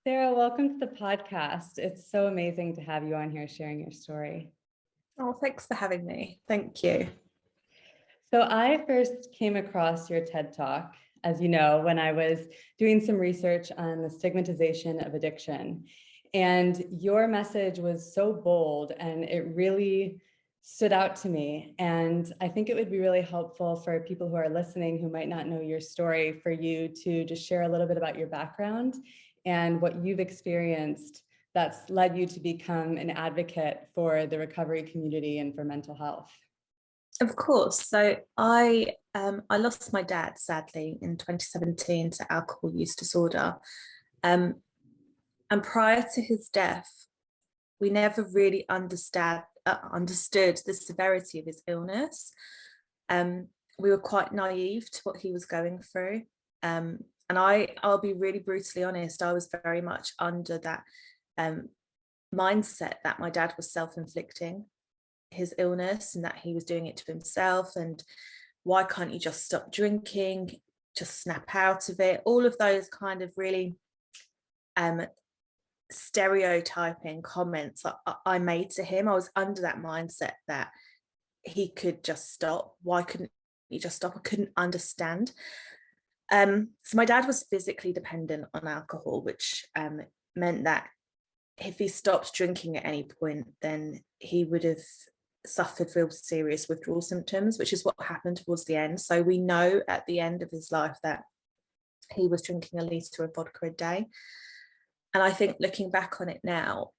Sarah, welcome to the podcast. It's so amazing to have you on here sharing your story. Oh, thanks for having me. Thank you. So I first came across your TED Talk, as you know, when I was doing some research on the stigmatization of addiction. And your message was so bold and it really stood out to me. And I think it would be really helpful for people who are listening who might not know your story for you to just share a little bit about your background and what you've experienced that's led you to become an advocate for the recovery community and for mental health. Of course. So I lost my dad, sadly, in 2017 to alcohol use disorder. And prior to his death, we never really understood the severity of his illness. We were quite naive to what he was going through. And I'll be really brutally honest, I was very much under that mindset that my dad was self-inflicting his illness and that he was doing it to himself, and why can't you just stop drinking, just snap out of it, all of those kind of really stereotyping comments I made to him. I was under that mindset that he could just stop. Why couldn't he just stop? I couldn't understand. So my dad was physically dependent on alcohol, which meant that if he stopped drinking at any point, then he would have suffered real serious withdrawal symptoms, which is what happened towards the end. So we know at the end of his life that he was drinking a litre of vodka a day. And I think looking back on it now,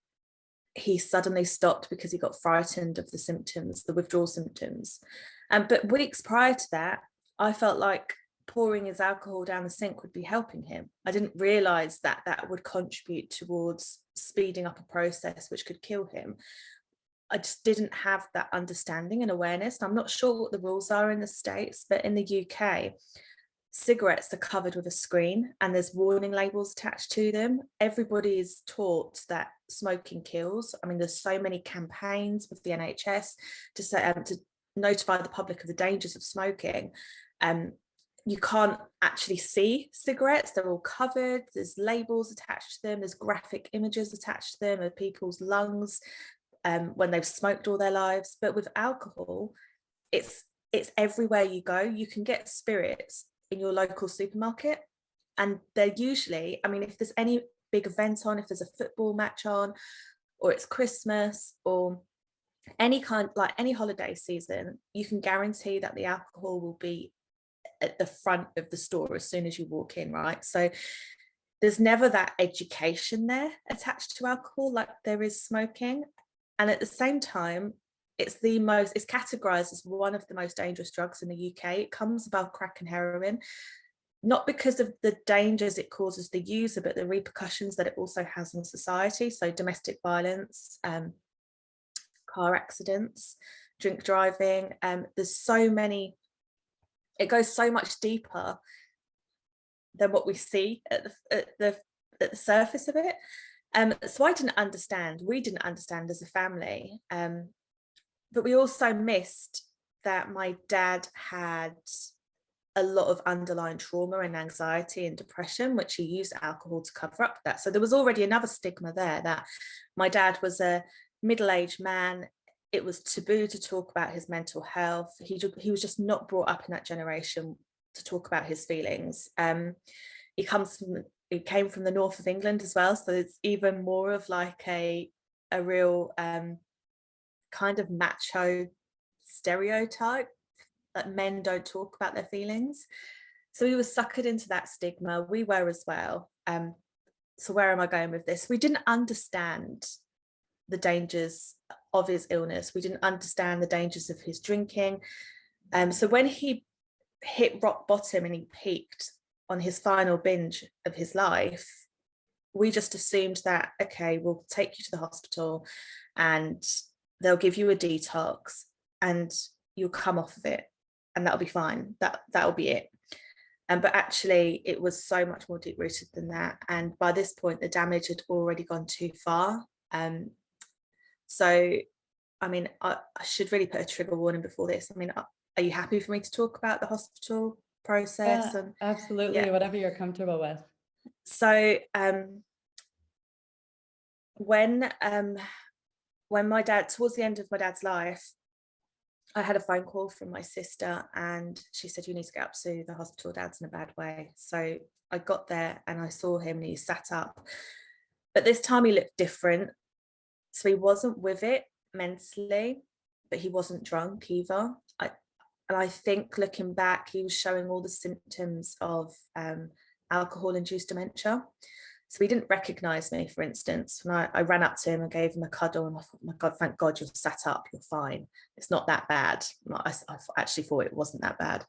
he suddenly stopped because he got frightened of the symptoms, the withdrawal symptoms. But weeks prior to that, I felt like pouring his alcohol down the sink would be helping him. I didn't realise that that would contribute towards speeding up a process which could kill him. I just didn't have that understanding and awareness. I'm not sure what the rules are in the States, but in the UK, cigarettes are covered with a screen and there's warning labels attached to them. Everybody is taught that smoking kills. I mean, there's so many campaigns with the NHS to notify the public of the dangers of smoking. You can't actually see cigarettes. They're all covered. There's labels attached to them. There's graphic images attached to them of people's lungs when they've smoked all their lives. But with alcohol, it's everywhere you go. You can get spirits in your local supermarket, and they're usually, I mean, if there's any big event on, if there's a football match on, or it's Christmas, or any kind, like any holiday season, you can guarantee that the alcohol will be at the front of the store as soon as you walk in, right? So there's never that education there attached to alcohol like there is smoking. And at the same time, it's categorized as one of the most dangerous drugs in the UK. It comes above crack and heroin, not because of the dangers it causes the user, but the repercussions that it also has on society. So domestic violence, car accidents, drink driving. There's so many, it goes so much deeper than what we see at the surface of it. So we didn't understand as a family. But we also missed that my dad had a lot of underlying trauma and anxiety and depression, which he used alcohol to cover up that. So there was already another stigma there that my dad was a middle-aged man. It was taboo to talk about his mental health. He was just not brought up in that generation to talk about his feelings. He came from the north of England as well, so it's even more of like a real kind of macho stereotype that men don't talk about their feelings. So we were suckered into that stigma. We were as well. So where am I going with this? We didn't understand the dangers of his illness. We didn't understand the dangers of his drinking. So when he hit rock bottom and he peaked on his final binge of his life, we just assumed that, okay, we'll take you to the hospital and they'll give you a detox and you'll come off of it and that'll be fine. That'll be it. But actually it was so much more deep rooted than that. And by this point, the damage had already gone too far. So, I mean, I should really put a trigger warning before this. I mean, are you happy for me to talk about the hospital process? Yeah, absolutely. Yeah. Whatever you're comfortable with. So when my dad, towards the end of my dad's life, I had a phone call from my sister and she said, you need to get up to the hospital, Dad's in a bad way. So I got there and I saw him and he sat up. But this time he looked different. So he wasn't with it mentally, but he wasn't drunk either. And I think looking back, he was showing all the symptoms of alcohol-induced dementia. So he didn't recognize me, for instance. When I ran up to him and gave him a cuddle and I thought, oh my God, thank God you're sat up, you're fine. It's not that bad. I actually thought it wasn't that bad.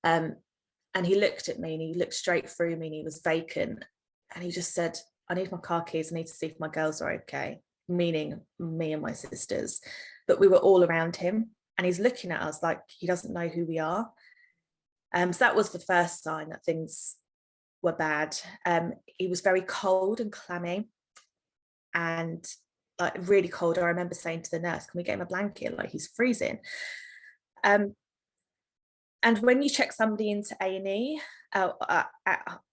And he looked at me and he looked straight through me and he was vacant. And he just said, I need my car keys. I need to see if my girls are okay, meaning me and my sisters. But we were all around him and he's looking at us like he doesn't know who we are. So that was the first sign that things were bad. He was very cold and clammy and like really cold. I remember saying to the nurse, can we get him a blanket? Like he's freezing. And when you check somebody into A&E at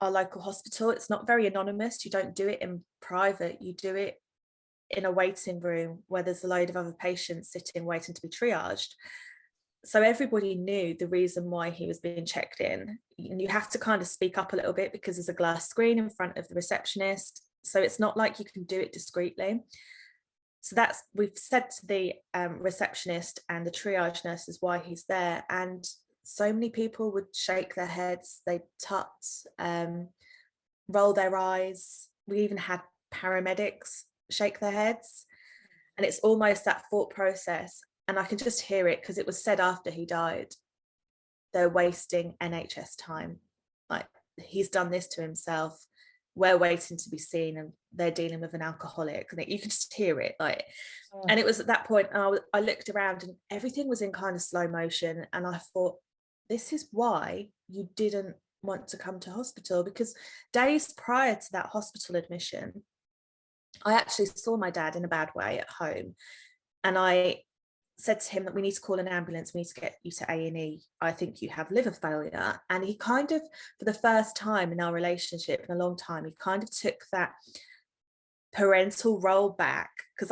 our local hospital, it's not very anonymous. You don't do it in private. You do it in a waiting room where there's a load of other patients sitting waiting to be triaged. So everybody knew the reason why he was being checked in. And you have to kind of speak up a little bit because there's a glass screen in front of the receptionist. So it's not like you can do it discreetly. So we've said to the receptionist and the triage nurses why he's there. And so many people would shake their heads, they'd tut, roll their eyes. We even had paramedics shake their heads. And it's almost that thought process. And I can just hear it because it was said after he died, they're wasting NHS time. Like he's done this to himself. We're waiting to be seen and they're dealing with an alcoholic. And you can just hear it. Like, and it was at that point, I looked around and everything was in kind of slow motion. And I thought, this is why you didn't want to come to hospital, because days prior to that hospital admission, I actually saw my dad in a bad way at home. And I said to him that we need to call an ambulance, we need to get you to A&E. I think you have liver failure. And he kind of, for the first time in our relationship in a long time, he kind of took that parental role back, because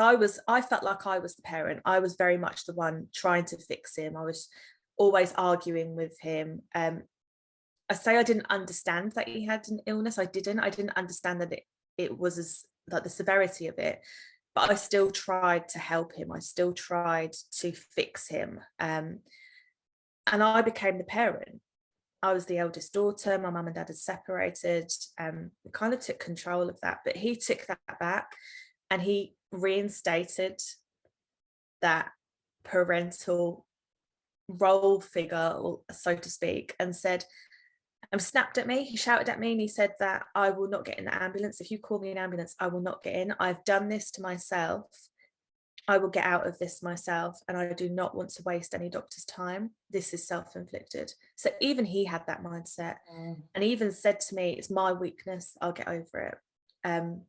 I felt like I was the parent. I was very much the one trying to fix him. I was always arguing with him. I say I didn't understand that he had an illness. I didn't understand that it was as like the severity of it, but I still tried to help him. I still tried to fix him. And I became the parent. I was the eldest daughter. My mum and dad had separated. We kind of took control of that, but he took that back and he reinstated that parental role figure, so to speak, and said, and snapped at me. He shouted at me and he said that I will not get in the ambulance. If you call me an ambulance, I will not get in. I've done this to myself. I will get out of this myself. And I do not want to waste any doctor's time. This is self-inflicted. So even he had that mindset and even said to me, it's my weakness. I'll get over it. And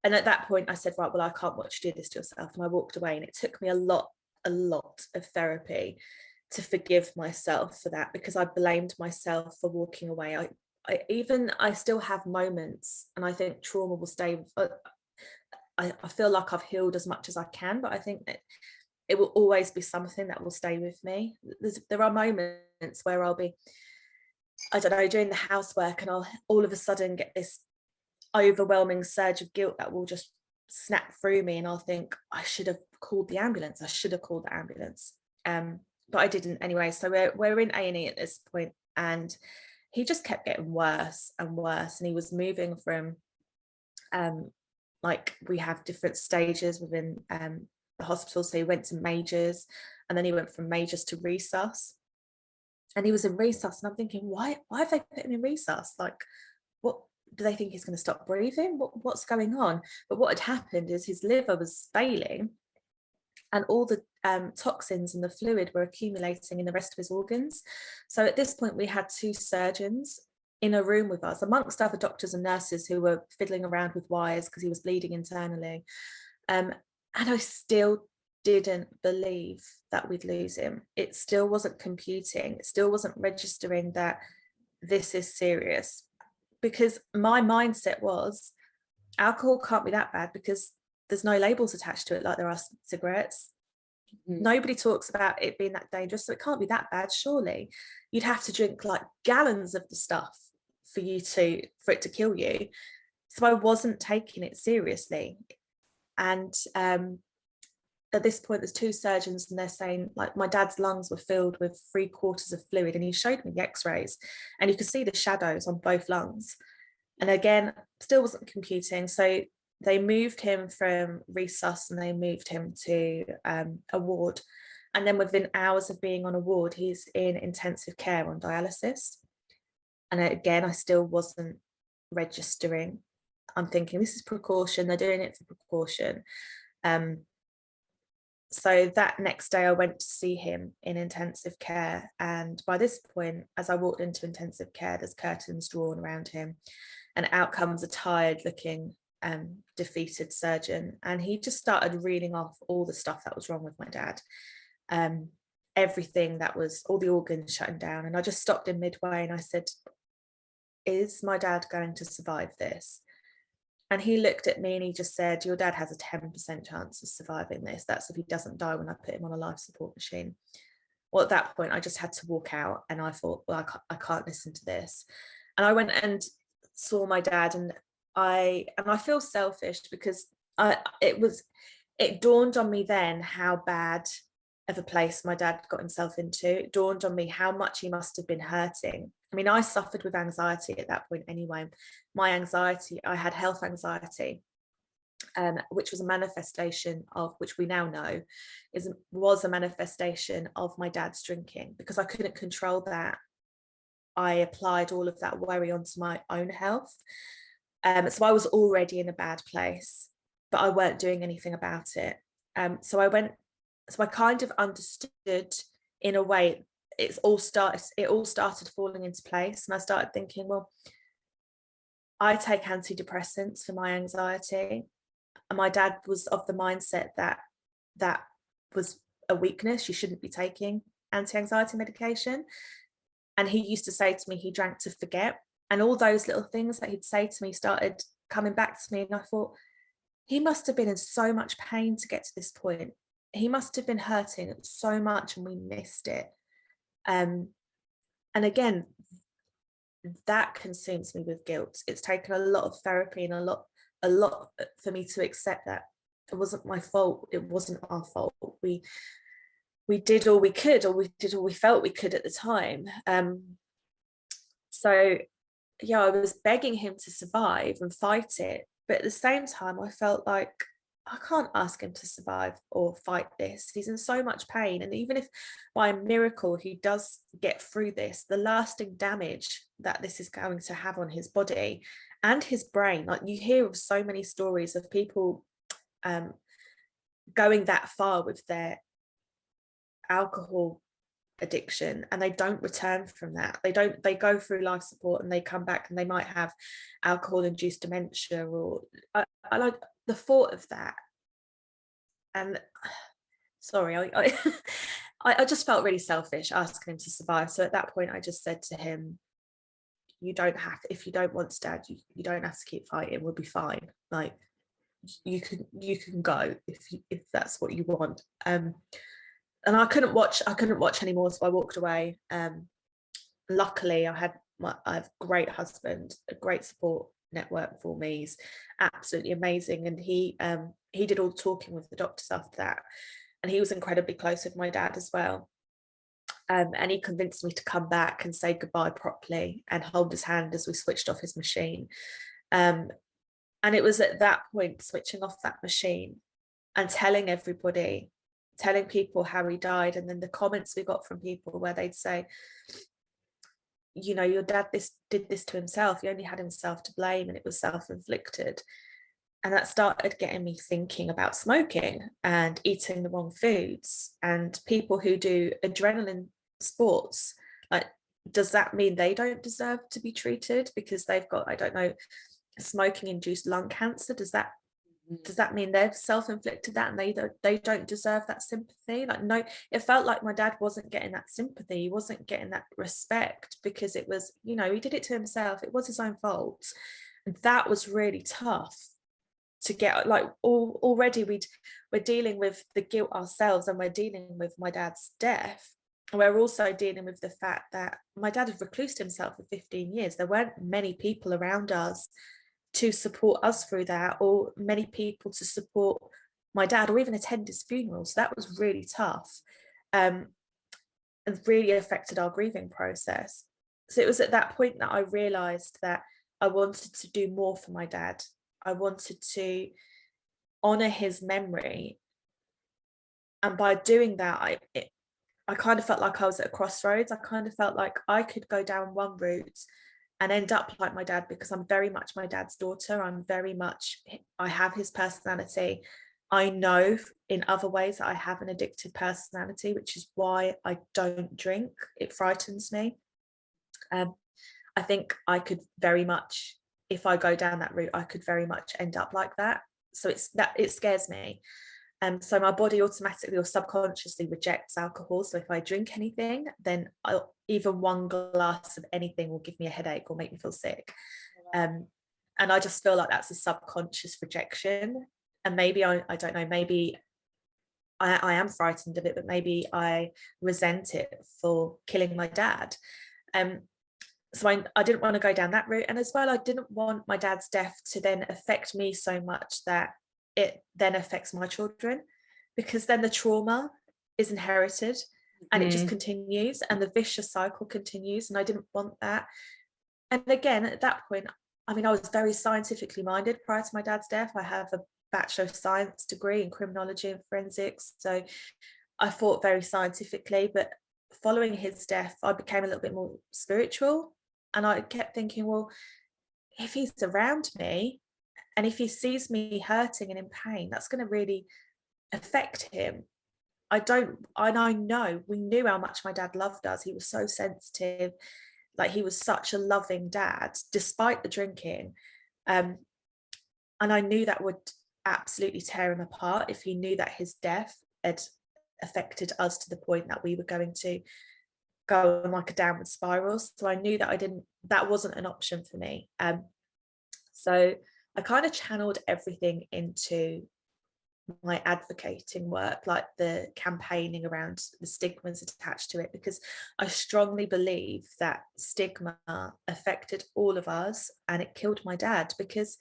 at that point I said, right, well, I can't watch you do this to yourself. And I walked away, and it took me a lot of therapy to forgive myself for that, because I blamed myself for walking away. I still have moments, and I think trauma will stay. I feel like I've healed as much as I can, but I think that it will always be something that will stay with me. There are moments where I'll be, I don't know, doing the housework, and I'll all of a sudden get this overwhelming surge of guilt that will just snap through me, and I'll think, I should have called the ambulance. But I didn't anyway. So we're in A&E at this point, and he just kept getting worse and worse. And he was moving from, like we have different stages within the hospital. So he went to majors, and then he went from majors to resus. And he was in resus, and I'm thinking, why have they put him in resus? Like, what do they think he's going to stop breathing? What's going on? But what had happened is his liver was failing, and all the toxins and the fluid were accumulating in the rest of his organs. So at this point, we had 2 surgeons in a room with us, amongst other doctors and nurses who were fiddling around with wires because he was bleeding internally. And I still didn't believe that we'd lose him. It still wasn't computing. It still wasn't registering that this is serious, because my mindset was, alcohol can't be that bad because there's no labels attached to it like there are cigarettes. Nobody talks about it being that dangerous, so it can't be that bad, surely. You'd have to drink like gallons of the stuff for it to kill you. So I wasn't taking it seriously. And at this point, there's two surgeons and they're saying, like, my dad's lungs were filled with 3/4 of fluid, and he showed me the x-rays and you could see the shadows on both lungs. And again, still wasn't computing. So they moved him from resus and they moved him to a ward. And then within hours of being on a ward, he's in intensive care on dialysis. And again, I still wasn't registering. I'm thinking, this is precaution. They're doing it for precaution. So that next day I went to see him in intensive care. And by this point, as I walked into intensive care, there's curtains drawn around him and out comes a tired looking defeated surgeon. And he just started reeling off all the stuff that was wrong with my dad. Everything that was, all the organs shutting down. And I just stopped in midway and I said, is my dad going to survive this? And he looked at me and he just said, your dad has a 10% chance of surviving this. That's if he doesn't die when I put him on a life support machine. Well, at that point, I just had to walk out and I thought, well, I can't listen to this. And I went and saw my dad, and I feel selfish because it dawned on me then how bad of a place my dad got himself into. It dawned on me how much he must have been hurting. I mean, I suffered with anxiety at that point anyway. My anxiety, I had health anxiety, which was a manifestation of, which we now know was a manifestation of my dad's drinking. Because I couldn't control that, I applied all of that worry onto my own health. So I was already in a bad place, but I weren't doing anything about it. So I kind of understood in a way. It all started falling into place, and I started thinking, well, I take antidepressants for my anxiety, and my dad was of the mindset that was a weakness. You shouldn't be taking anti-anxiety medication. And he used to say to me he drank to forget, and all those little things that he'd say to me started coming back to me. And I thought, he must have been in so much pain to get to this point. He must have been hurting so much and we missed it. And again, that consumes me with guilt. It's taken a lot of therapy and a lot for me to accept that it wasn't my fault. It wasn't our fault. We did all we could, or we did all we felt we could at the time. So yeah, I was begging him to survive and fight it. But at the same time, I felt like I can't ask him to survive or fight this. He's in so much pain. And even if by a miracle he does get through this, the lasting damage that this is going to have on his body and his brain, like you hear of so many stories of people going that far with their alcohol addiction and they don't return from that. They go through life support and they come back and they might have alcohol-induced dementia, or I like the thought of that. And sorry, I just felt really selfish asking him to survive. So at that point I just said to him, you don't have to, if you don't want to, Dad, you don't have to keep fighting, we'll be fine. Like you can go if that's what you want. And I couldn't watch anymore, so I walked away. Luckily I have a great husband, a great support network for me. He's absolutely amazing, and he did all the talking with the doctors after that, and he was incredibly close with my dad as well. And he convinced me to come back and say goodbye properly and hold his hand as we switched off his machine. And it was at that point, switching off that machine and telling people how he died, and then the comments we got from people where they'd say, you know, your dad did this to himself, he only had himself to blame and it was self-inflicted. And that started getting me thinking about smoking and eating the wrong foods, and people who do adrenaline sports, like, does that mean they don't deserve to be treated because they've got, I don't know, smoking induced lung cancer? Does that mean they've self-inflicted that and they don't deserve that sympathy? Like, no, it felt like my dad wasn't getting that sympathy, he wasn't getting that respect, because it was, you know, he did it to himself, it was his own fault. And that was really tough to get, like, already we're dealing with the guilt ourselves, and we're dealing with my dad's death. And we're also dealing with the fact that my dad had reclused himself for 15 years. There weren't many people around us to support us through that, or many people to support my dad or even attend his funeral. So that was really tough, and really affected our grieving process. So it was at that point that I realized that I wanted to do more for my dad. I wanted to honor his memory. And by doing that, I kind of felt like I was at a crossroads. I kind of felt like I could go down one route and end up like my dad, because I'm very much my dad's daughter. I have his personality. I know in other ways that I have an addictive personality, which is why I don't drink. It frightens me. I think I could very much, if I go down that route, I could very much end up like that. So it scares me. So my body automatically or subconsciously rejects alcohol. So if I drink anything, then even one glass of anything will give me a headache or make me feel sick. And I just feel like that's a subconscious rejection. And maybe I don't know, maybe I am frightened of it, but maybe I resent it for killing my dad. So I didn't want to go down that route. And as well, I didn't want my dad's death to then affect me so much that it then affects my children, because then the trauma is inherited and it just continues and the vicious cycle continues. And I didn't want that. And again, at that point, I mean, I was very scientifically minded prior to my dad's death. I have a Bachelor of Science degree in criminology and forensics. So I thought very scientifically, but following his death, I became a little bit more spiritual. And I kept thinking, well, if he's around me and if he sees me hurting and in pain, that's going to really affect him. I know we knew how much my dad loved us. He was so sensitive. Like, he was such a loving dad, despite the drinking. And I knew that would absolutely tear him apart if he knew that his death had affected us to the point that we were going to go on like a downward spiral. So I knew that wasn't an option for me. So I kind of channeled everything into my advocating work, like the campaigning around the stigmas attached to it, because I strongly believe that stigma affected all of us and it killed my dad. Because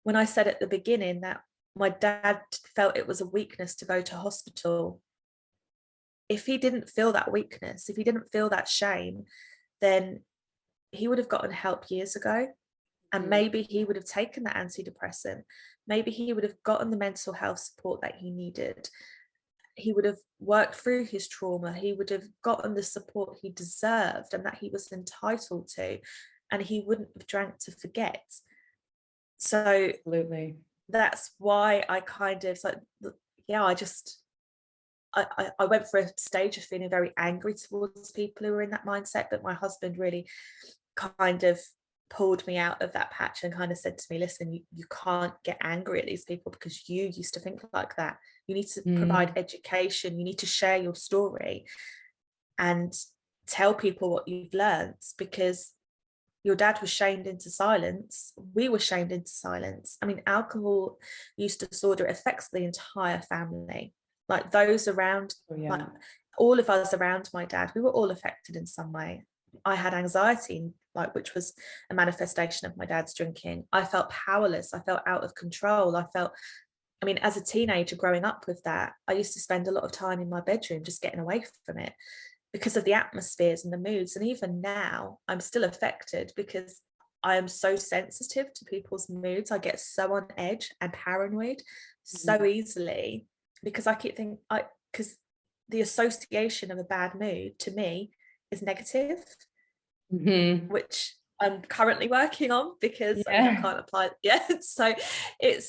when I said at the beginning that my dad felt it was a weakness to go to hospital, if he didn't feel that weakness, if he didn't feel that shame, then he would have gotten help years ago. And maybe he would have taken that antidepressant. Maybe he would have gotten the mental health support that he needed. He would have worked through his trauma. He would have gotten the support he deserved and that he was entitled to. And he wouldn't have drank to forget. So Absolutely. That's why I kind of I went for a stage of feeling very angry towards people who were in that mindset, but my husband really kind of pulled me out of that patch and kind of said to me, listen, you can't get angry at these people because you used to think like that. You need to provide education. You need to share your story and tell people what you've learned, because your dad was shamed into silence. We were shamed into silence. I mean, alcohol use disorder affects the entire family. Like those around, like all of us around my dad, we were all affected in some way. I had anxiety, like, which was a manifestation of my dad's drinking. I felt powerless. I felt out of control. I mean, as a teenager growing up with that, I used to spend a lot of time in my bedroom just getting away from it because of the atmospheres and the moods. And even now, I'm still affected because I am so sensitive to people's moods. I get so on edge and paranoid so easily because I keep thinking, because the association of a bad mood to me is negative, which I'm currently working on because I can't apply it yet. So it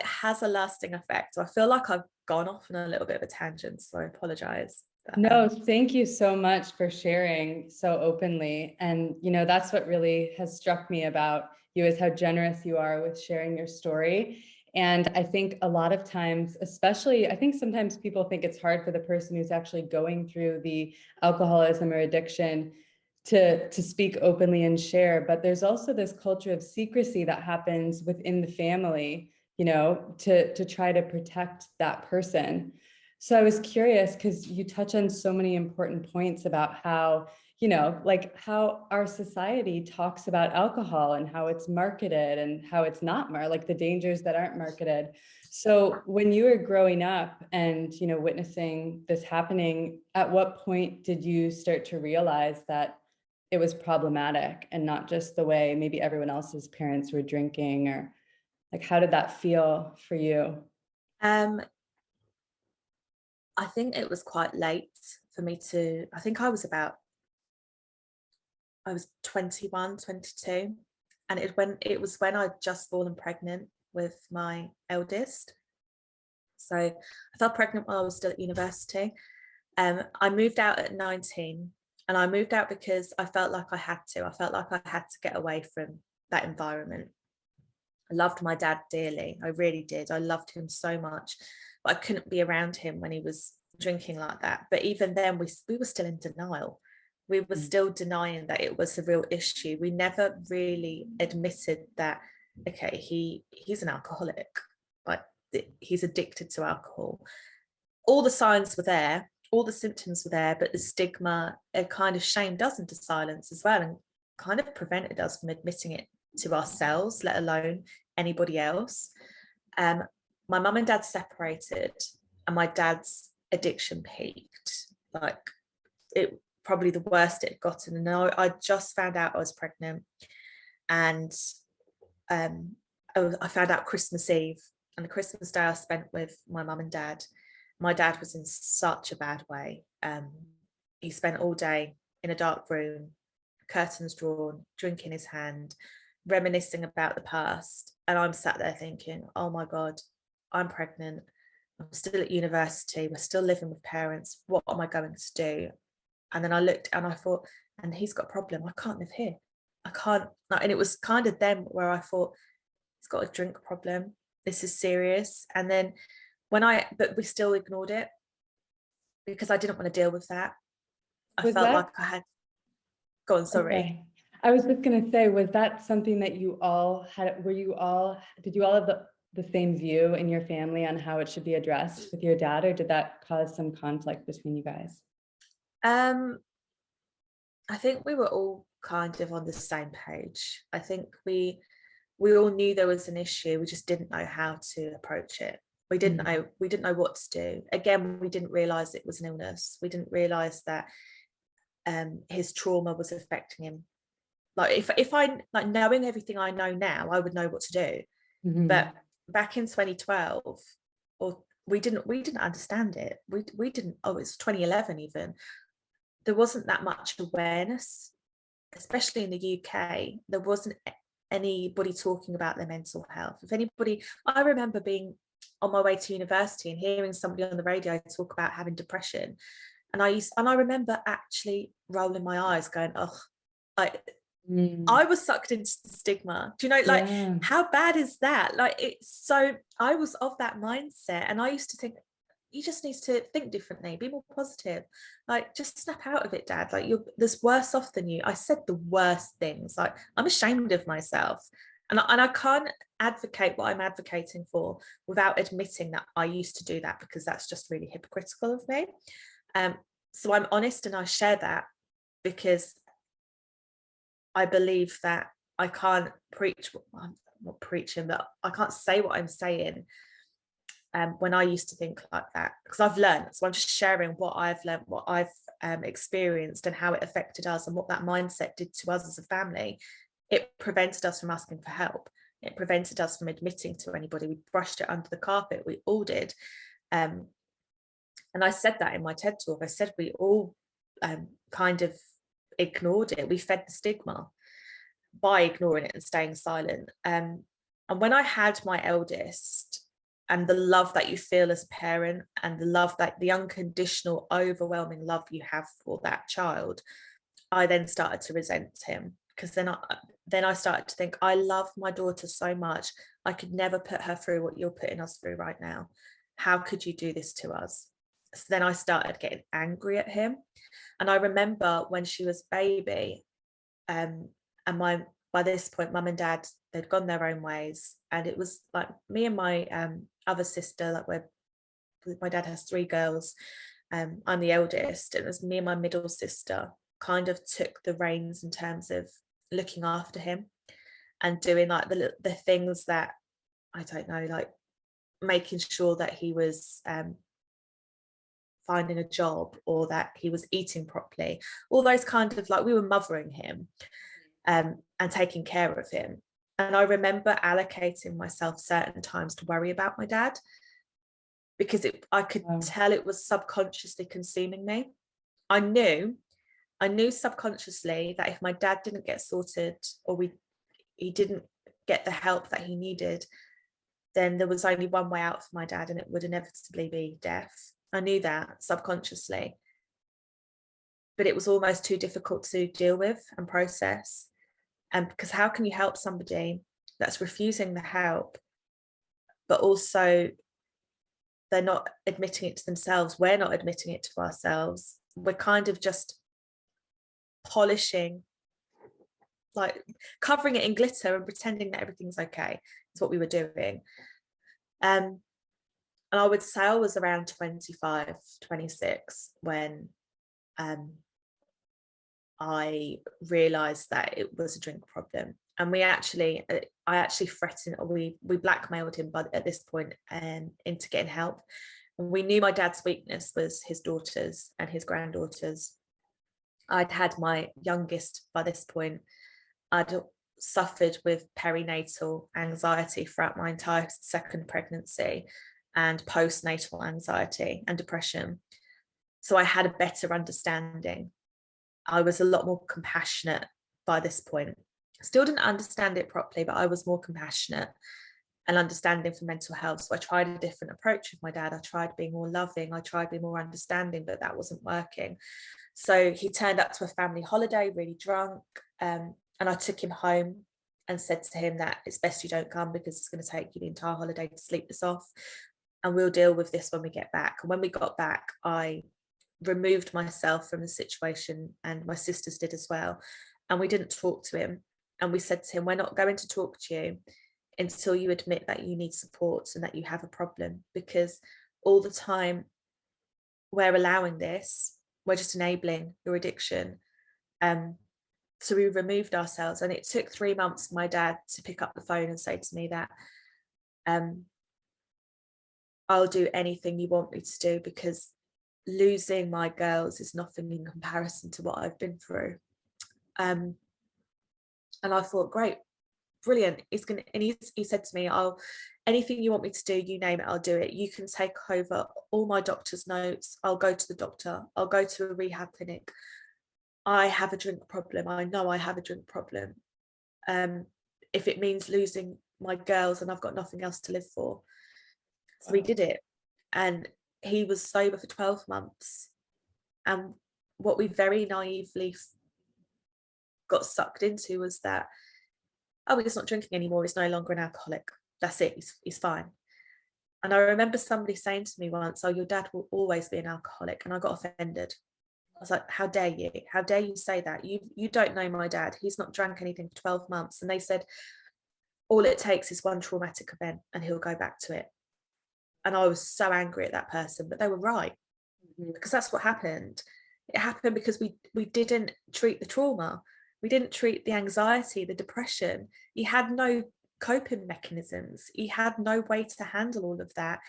has a lasting effect. So I feel like I've gone off on a little bit of a tangent, so I apologize. No, thank you so much for sharing so openly. And, that's what really has struck me about you, is how generous you are with sharing your story. And I think a lot of times, especially, I think sometimes people think it's hard for the person who's actually going through the alcoholism or addiction to speak openly and share. But there's also this culture of secrecy that happens within the family to try to protect that person. So I was curious, because you touch on so many important points about how, like how our society talks about alcohol and how it's marketed and how it's not like the dangers that aren't marketed. So when you were growing up and, witnessing this happening, at what point did you start to realize that it was problematic and not just the way maybe everyone else's parents were drinking, or like, how did that feel for you? I think it was quite late for me to, I think I was 21, 22. And it was when I'd just fallen pregnant with my eldest. So I fell pregnant while I was still at university. I moved out at 19, and I moved out because I felt like I had to. I felt like I had to get away from that environment. I loved my dad dearly. I really did. I loved him so much, but I couldn't be around him when he was drinking like that. But even then, we were still in denial. We were still denying that it was a real issue. We never really admitted that, okay, he's an alcoholic, like he's addicted to alcohol. All the signs were there, all the symptoms were there, but the stigma, it kind of shamed us into silence as well, and kind of prevented us from admitting it to ourselves, let alone anybody else. My mum and dad separated, and my dad's addiction peaked. Like, it probably the worst it had gotten. And I just found out I was pregnant, and I found out Christmas Eve, and the Christmas Day I spent with my mum and dad. My dad was in such a bad way. He spent all day in a dark room, curtains drawn, drink in his hand, reminiscing about the past. And I'm sat there thinking, oh my God, I'm pregnant. I'm still at university. We're still living with parents. What am I going to do? And then I looked and I thought, and he's got a problem. I can't live here. I can't. And it was kind of then where I thought, he's got a drink problem. This is serious. And then but we still ignored it because I didn't want to deal with that. I felt like I had, go on, sorry. Okay. I was just going to say, was that something that you all had, did you all have the same view in your family on how it should be addressed with your dad, or did that cause some conflict between you guys? I think we were all kind of on the same page. I think we all knew there was an issue. We just didn't know how to approach it. We didn't know what to do. Again, we didn't realize it was an illness. We didn't realize that his trauma was affecting him. Like, if I, like, knowing everything I know now, I would know what to do. But back in 2012, or we didn't understand it. We didn't. Oh, it's 2011 even. There wasn't that much awareness, especially in the UK. There wasn't anybody talking about their mental health. If anybody, I remember being on my way to university and hearing somebody on the radio talk about having depression, and I remember actually rolling my eyes, going, "Oh, I was sucked into the stigma." Do you know, like, how bad is that? Like, it's so, I was of that mindset, and I used to think, you just need to think differently, be more positive, like, just snap out of it, Dad. Like, there's worse off than you. I said the worst things. Like, I'm ashamed of myself, and I can't advocate what I'm advocating for without admitting that I used to do that, because that's just really hypocritical of me. So I'm honest, and I share that because I believe that I can't preach, I'm not preaching, but I can't say what I'm saying when I used to think like that, because I've learned. So I'm just sharing what I've learned, what I've experienced, and how it affected us, and what that mindset did to us as a family. It prevented us from asking for help. It prevented us from admitting to anybody. We brushed it under the carpet. We all did. And I said that in my TED talk. I said we all kind of ignored it. We fed the stigma by ignoring it and staying silent. And when I had my eldest, and the love that you feel as a parent, and the love, that the unconditional, overwhelming love you have for that child, I then started to resent him, because then I started to think, I love my daughter so much. I could never put her through what you're putting us through right now. How could you do this to us? So then I started getting angry at him. And I remember when she was a baby, and by this point, mum and dad, they'd gone their own ways, and it was like me and my other sister, like my dad has 3 girls, I'm the eldest, and it was me and my middle sister kind of took the reins in terms of looking after him and doing like the things that, I don't know, like making sure that he was finding a job, or that he was eating properly, all those kind of, like, we were mothering him and taking care of him. And I remember allocating myself certain times to worry about my dad, because I could tell it was subconsciously consuming me. I knew subconsciously that if my dad didn't get sorted, or he didn't get the help that he needed, then there was only one way out for my dad, and it would inevitably be death. I knew that subconsciously, but it was almost too difficult to deal with and process. And because how can you help somebody that's refusing the help, but also they're not admitting it to themselves? We're not admitting it to ourselves. We're kind of just polishing, like covering it in glitter and pretending that everything's okay. Is what we were doing. And I would say I was around 25, 26 when I realized that it was a drink problem. And I actually threatened, or we blackmailed him at this point into getting help. And we knew my dad's weakness was his daughters and his granddaughters. I'd had my youngest by this point. I'd suffered with perinatal anxiety throughout my entire second pregnancy, and postnatal anxiety and depression. So I had a better understanding. I was a lot more compassionate by this point. Still didn't understand it properly, but I was more compassionate and understanding for mental health. So I tried a different approach with my dad. I tried being more loving. I tried being more understanding, but that wasn't working. So he turned up to a family holiday, really drunk. And I took him home and said to him that it's best you don't come, because it's going to take you the entire holiday to sleep this off. And we'll deal with this when we get back. And when we got back, I removed myself from the situation, and my sisters did as well. And we didn't talk to him. And we said to him, we're not going to talk to you until you admit that you need support and that you have a problem, because all the time we're allowing this, we're just enabling your addiction. So we removed ourselves, and it took 3 months for my dad to pick up the phone and say to me that I'll do anything you want me to do, because losing my girls is nothing in comparison to what I've been through. And I thought, great, brilliant. He said to me, anything you want me to do, you name it, I'll do it. You can take over all my doctor's notes. I'll go to the doctor. I'll go to a rehab clinic. I have a drink problem. I know I have a drink problem. If it means losing my girls and I've got nothing else to live for. So we did it. And he was sober for 12 months. And what we very naively got sucked into was that, oh, he's not drinking anymore. He's no longer an alcoholic. That's it. He's fine. And I remember somebody saying to me once, oh, your dad will always be an alcoholic. And I got offended. I was like, how dare you? How dare you say that? You don't know my dad. He's not drank anything for 12 months. And they said, all it takes is one traumatic event and he'll go back to it. And I was so angry at that person, but they were right, because that's what happened. It happened because we didn't treat the trauma. We didn't treat the anxiety, the depression. He had no coping mechanisms. He had no way to handle all of that.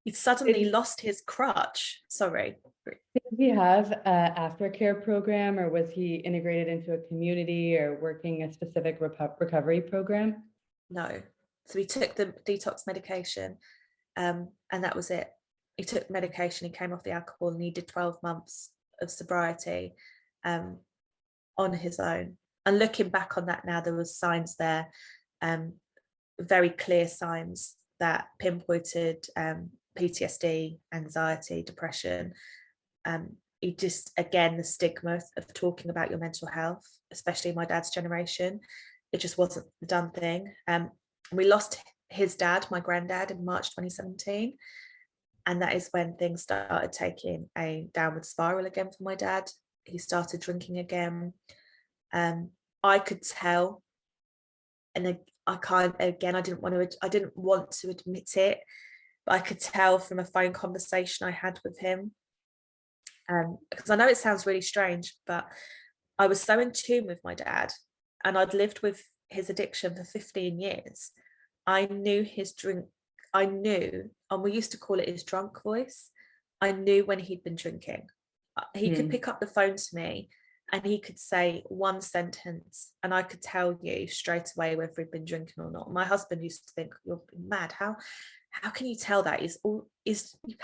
He suddenly lost his crutch. Sorry. Did he have an aftercare program, or was he integrated into a community or working a specific recovery program? No. So he took the detox medication, and that was it. He took medication, he came off the alcohol, and he did 12 months of sobriety on his own. And looking back on that now, there was signs there, very clear signs that pinpointed PTSD, anxiety, depression. He just, again, the stigma of talking about your mental health, especially my dad's generation, it just wasn't the done thing. We lost his dad, my granddad, in March 2017. And that is when things started taking a downward spiral again for my dad. He started drinking again. I could tell And I didn't want to admit it, but I could tell from a phone conversation I had with him. Because I know it sounds really strange, but I was so in tune with my dad, and I'd lived with his addiction for 15 years. I knew his drink, and we used to call it his drunk voice. I knew when he'd been drinking. He could pick up the phone to me and he could say one sentence and I could tell you straight away whether he'd been drinking or not. My husband used to think, you're mad. How can you tell that? You've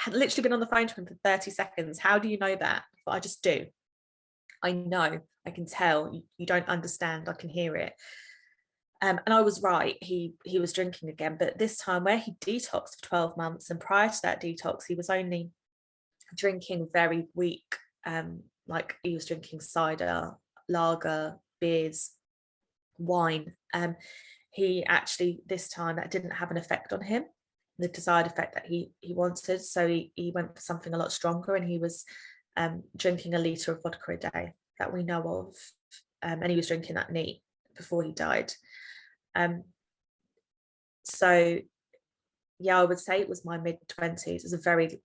literally been on the phone to him for 30 seconds. How do you know that? But I just do. I know, I can tell. You don't understand. I can hear it. And I was right. He was drinking again, but this time where he detoxed for 12 months, and prior to that detox, he was only drinking very weak. Like he was drinking cider, lager, beers, wine. He actually, this time, that didn't have an effect on him, the desired effect that he wanted. So he went for something a lot stronger, and he was drinking a litre of vodka a day that we know of. And he was drinking that neat before he died. So yeah, I would say it was my mid-20s. It was a very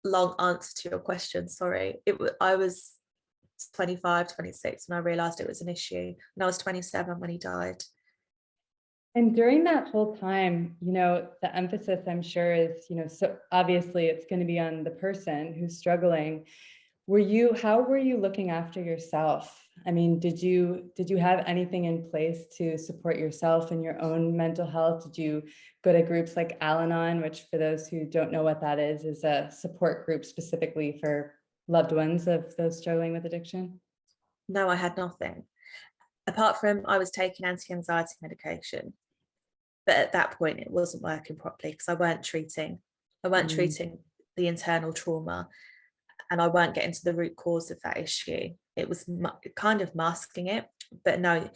long answer to your question, sorry. I was 25, 26 when I realized it was an issue, and I was 27 when he died. And during that whole time, the emphasis, I'm sure, is, so obviously it's going to be on the person who's struggling. How were you looking after yourself? I mean, did you have anything in place to support yourself and your own mental health? Did you go to groups like Al-Anon, which, for those who don't know what that is a support group specifically for loved ones of those struggling with addiction? No, I had nothing. Apart from I was taking anti-anxiety medication. But at that point, it wasn't working properly because I weren't treating the internal trauma, and I weren't getting to the root cause of that issue. It was kind of masking it, but no.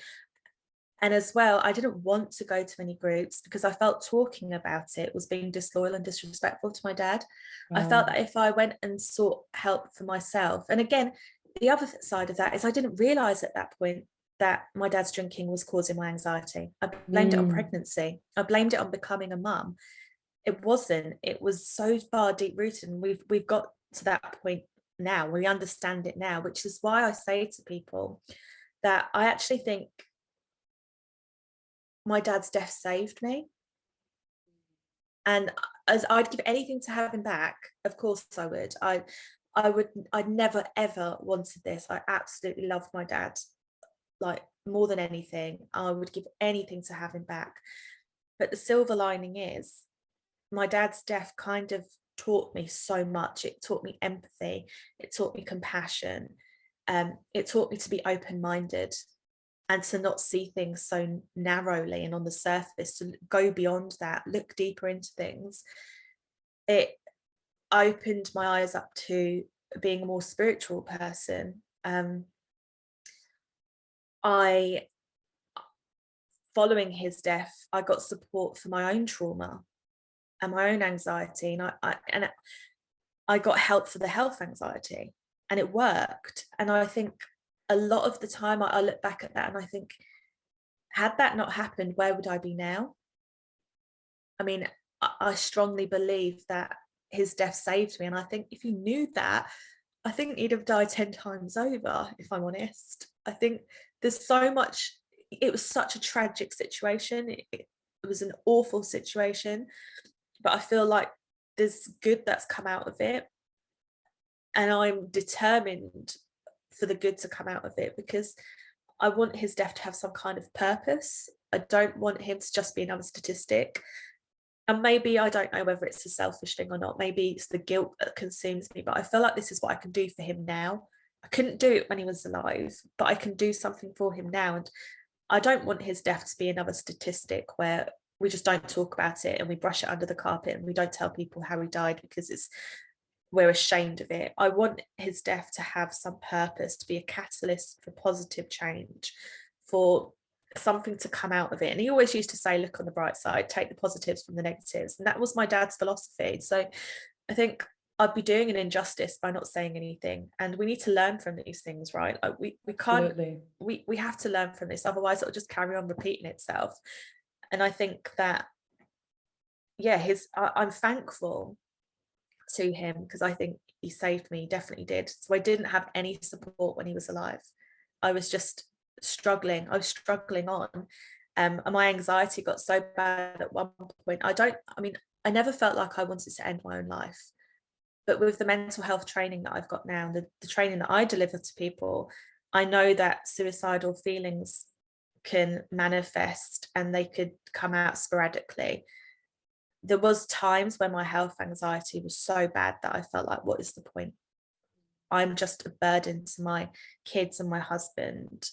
And as well, I didn't want to go to any groups because I felt talking about it was being disloyal and disrespectful to my dad. Wow. I felt that if I went and sought help for myself, and again, the other side of that is I didn't realize at that point that my dad's drinking was causing my anxiety. I blamed it on pregnancy. I blamed it on becoming a mum. It wasn't. It was so far deep rooted, and we've got to that point now. We understand it now, which is why I say to people that I actually think my dad's death saved me. And as I'd give anything to have him back, of course I would. I'd never ever wanted this. I absolutely loved my dad, like more than anything. I would give anything to have him back. But the silver lining is my dad's death kind of taught me so much. It taught me empathy. It taught me compassion. It taught me to be open-minded and to not see things so narrowly and on the surface, to go beyond that, look deeper into things. It opened my eyes up to being a more spiritual person. Following his death, I got support for my own trauma and my own anxiety, and I got help for the health anxiety, and it worked. And I think a lot of the time I look back at that and I think, had that not happened, where would I be now? I mean, I strongly believe that his death saved me, and I think if he knew that, I think he'd have died 10 times over, if I'm honest. I think there's so much. It was such a tragic situation. It was an awful situation, but I feel like there's good that's come out of it, and I'm determined for the good to come out of it, because I want his death to have some kind of purpose. I don't want him to just be another statistic. And maybe, I don't know whether it's a selfish thing or not, maybe it's the guilt that consumes me, but I feel like this is what I can do for him now. I couldn't do it when he was alive, but I can do something for him now. And I don't want his death to be another statistic where we just don't talk about it and we brush it under the carpet and we don't tell people how he died because we're ashamed of it. I want his death to have some purpose, to be a catalyst for positive change, for something to come out of it. And he always used to say, look on the bright side, take the positives from the negatives. And that was my dad's philosophy. So I think I'd be doing an injustice by not saying anything. And we need to learn from these things, right? Like we can't, Absolutely. we have to learn from this, otherwise it'll just carry on repeating itself. And I think that, yeah, I'm thankful to him, because I think he saved me, he definitely did. So I didn't have any support when he was alive. I was just struggling. I was struggling on. And my anxiety got so bad at one point. I never felt like I wanted to end my own life. But with the mental health training that I've got now, the training that I deliver to people, I know that suicidal feelings can manifest and they could come out sporadically. There was times when my health anxiety was so bad that I felt like, what is the point? I'm just a burden to my kids and my husband,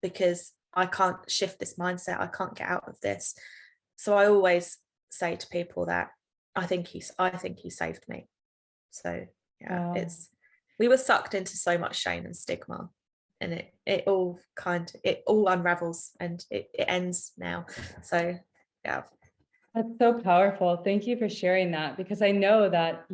because I can't shift this mindset. I can't get out of this. So I always say to people that I think he saved me. So yeah, Wow. we were sucked into so much shame and stigma, and it all unravels, and it ends now. So yeah. That's so powerful. Thank you for sharing that, because I know that,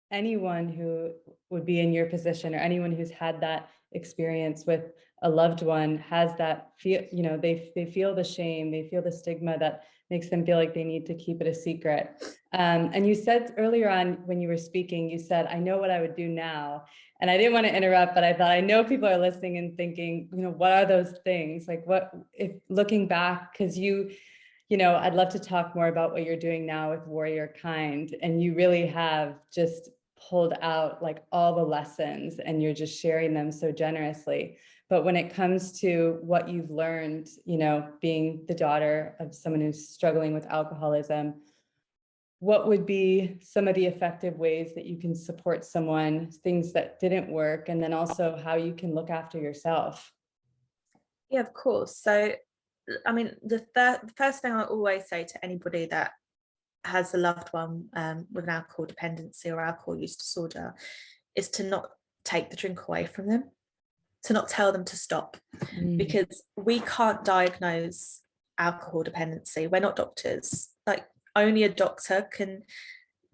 anyone who would be in your position, or anyone who's had that experience with a loved one, has that feel, they feel the shame, they feel the stigma that makes them feel like they need to keep it a secret. And you said earlier on when you were speaking, you said, I know what I would do now. And I didn't want to interrupt, but I thought, I know people are listening and thinking, what are those things? Like, what, if looking back, because I'd love to talk more about what you're doing now with WarriorKind. And you really have just pulled out like all the lessons, and you're just sharing them so generously. But when it comes to what you've learned, being the daughter of someone who's struggling with alcoholism, what would be some of the effective ways that you can support someone, things that didn't work, and then also how you can look after yourself? Yeah, of course. So the first thing I always say to anybody that has a loved one with an alcohol dependency or alcohol use disorder is to not take the drink away from them, to not tell them to stop, because we can't diagnose alcohol dependency. We're not doctors. Like, only a doctor can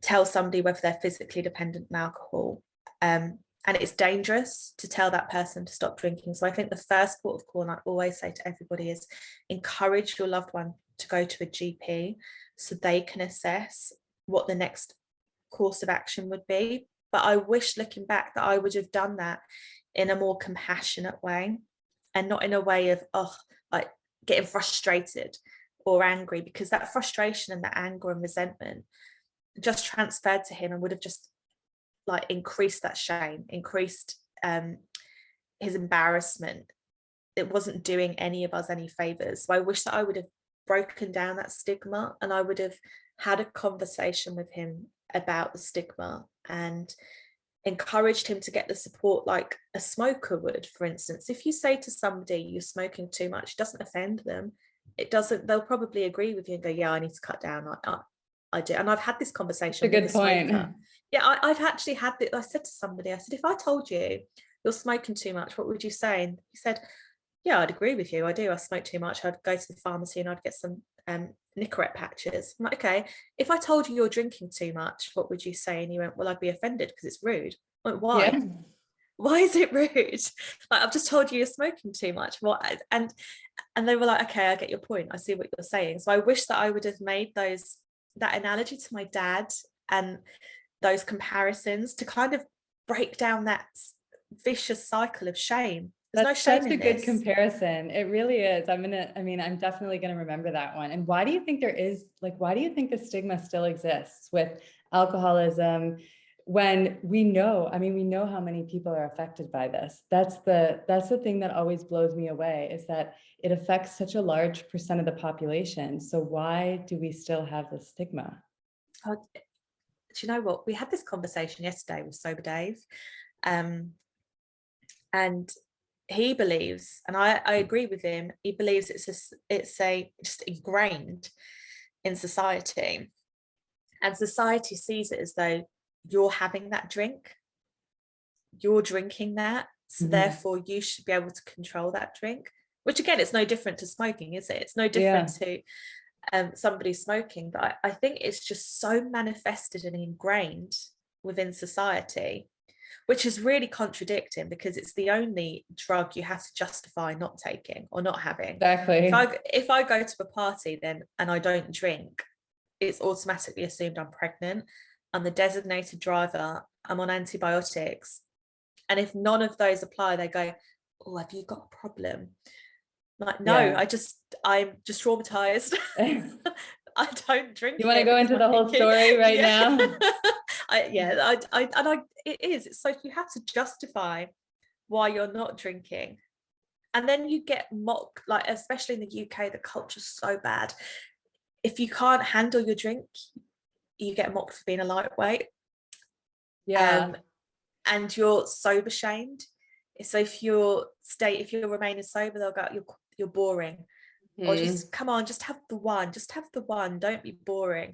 tell somebody whether they're physically dependent on alcohol. And it's dangerous to tell that person to stop drinking. So I think the first port of call, and I always say to everybody, is encourage your loved one to go to a GP so they can assess what the next course of action would be. But I wish, looking back, that I would have done that in a more compassionate way, and not in a way of, like getting frustrated or angry, because that frustration and that anger and resentment just transferred to him and would have just like increased that shame, increased his embarrassment. It wasn't doing any of us any favors. So I wish that I would have broken down that stigma, and I would have had a conversation with him about the stigma and encouraged him to get the support like a smoker would. For instance, if you say to somebody you're smoking too much, it doesn't offend them. They'll probably agree with you and go, yeah, I need to cut down. I do. And I've had this conversation with a smoker. Yeah, I've actually had this. I said to somebody, I said, if I told you you're smoking too much, what would you say? And he said, yeah, I'd agree with you. I do. I smoke too much. I'd go to the pharmacy and I'd get some Nicorette patches. I'm like, okay, if I told you you're drinking too much, what would you say? And he went, well, I'd be offended because it's rude. I'm like, why? Yeah. Why is it rude? Like, I've just told you you're smoking too much. What? And they were like, okay, I get your point. I see what you're saying. So I wish that I would have made that analogy to my dad and those comparisons to kind of break down that vicious cycle of shame. There's no shame in this. That's such a good comparison. It really is. I'm definitely going to remember that one. And why do you think why do you think the stigma still exists with alcoholism, when we know how many people are affected by this? That's the thing that always blows me away, is that it affects such a large percent of the population. So why do we still have this stigma? Do you know what? We had this conversation yesterday with Sober Dave. And he believes, and I agree with him, he believes it's just ingrained in society. And society sees it as though you're having that drink, you're drinking that, so therefore you should be able to control that drink, which again, it's no different to smoking, is it? It's no different to somebody smoking. But I think it's just so manifested and ingrained within society, which is really contradicting because it's the only drug you have to justify not taking or not having. Exactly. If I go to a party then and I don't drink, it's automatically assumed I'm pregnant. I'm the designated driver. I'm on antibiotics. And if none of those apply, they go, oh, have you got a problem? I'm like, no, Yeah. I'm just traumatized. I don't drink. You want to go into the whole story right now? It is. It's like you have to justify why you're not drinking. And then you get mocked, like, especially in the UK, the culture's so bad. If you can't handle your drink, you get mocked for being a lightweight. Yeah. And you're sober shamed. So if you're remaining sober, they'll go, you're boring. Or just come on, just have the one, don't be boring.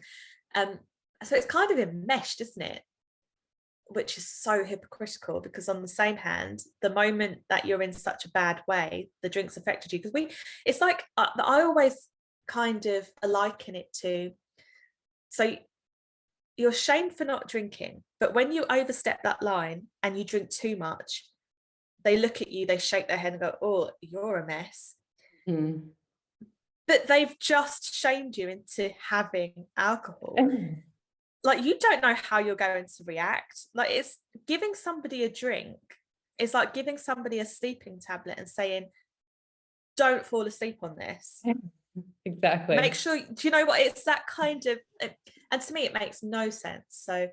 So it's kind of enmeshed, isn't it? Which is so hypocritical, because on the same hand, the moment that you're in such a bad way, the drinks affected you. Because it's like, I always kind of liken it to, so you're shamed for not drinking, but when you overstep that line and you drink too much, they look at you, they shake their head and go, oh, you're a mess. But they've just shamed you into having alcohol. Like, you don't know how you're going to react. Like, it's giving somebody a drink. It's like giving somebody a sleeping tablet and saying, don't fall asleep on this. Exactly. Make sure, do you know what? It's that kind of, and to me, it makes no sense. So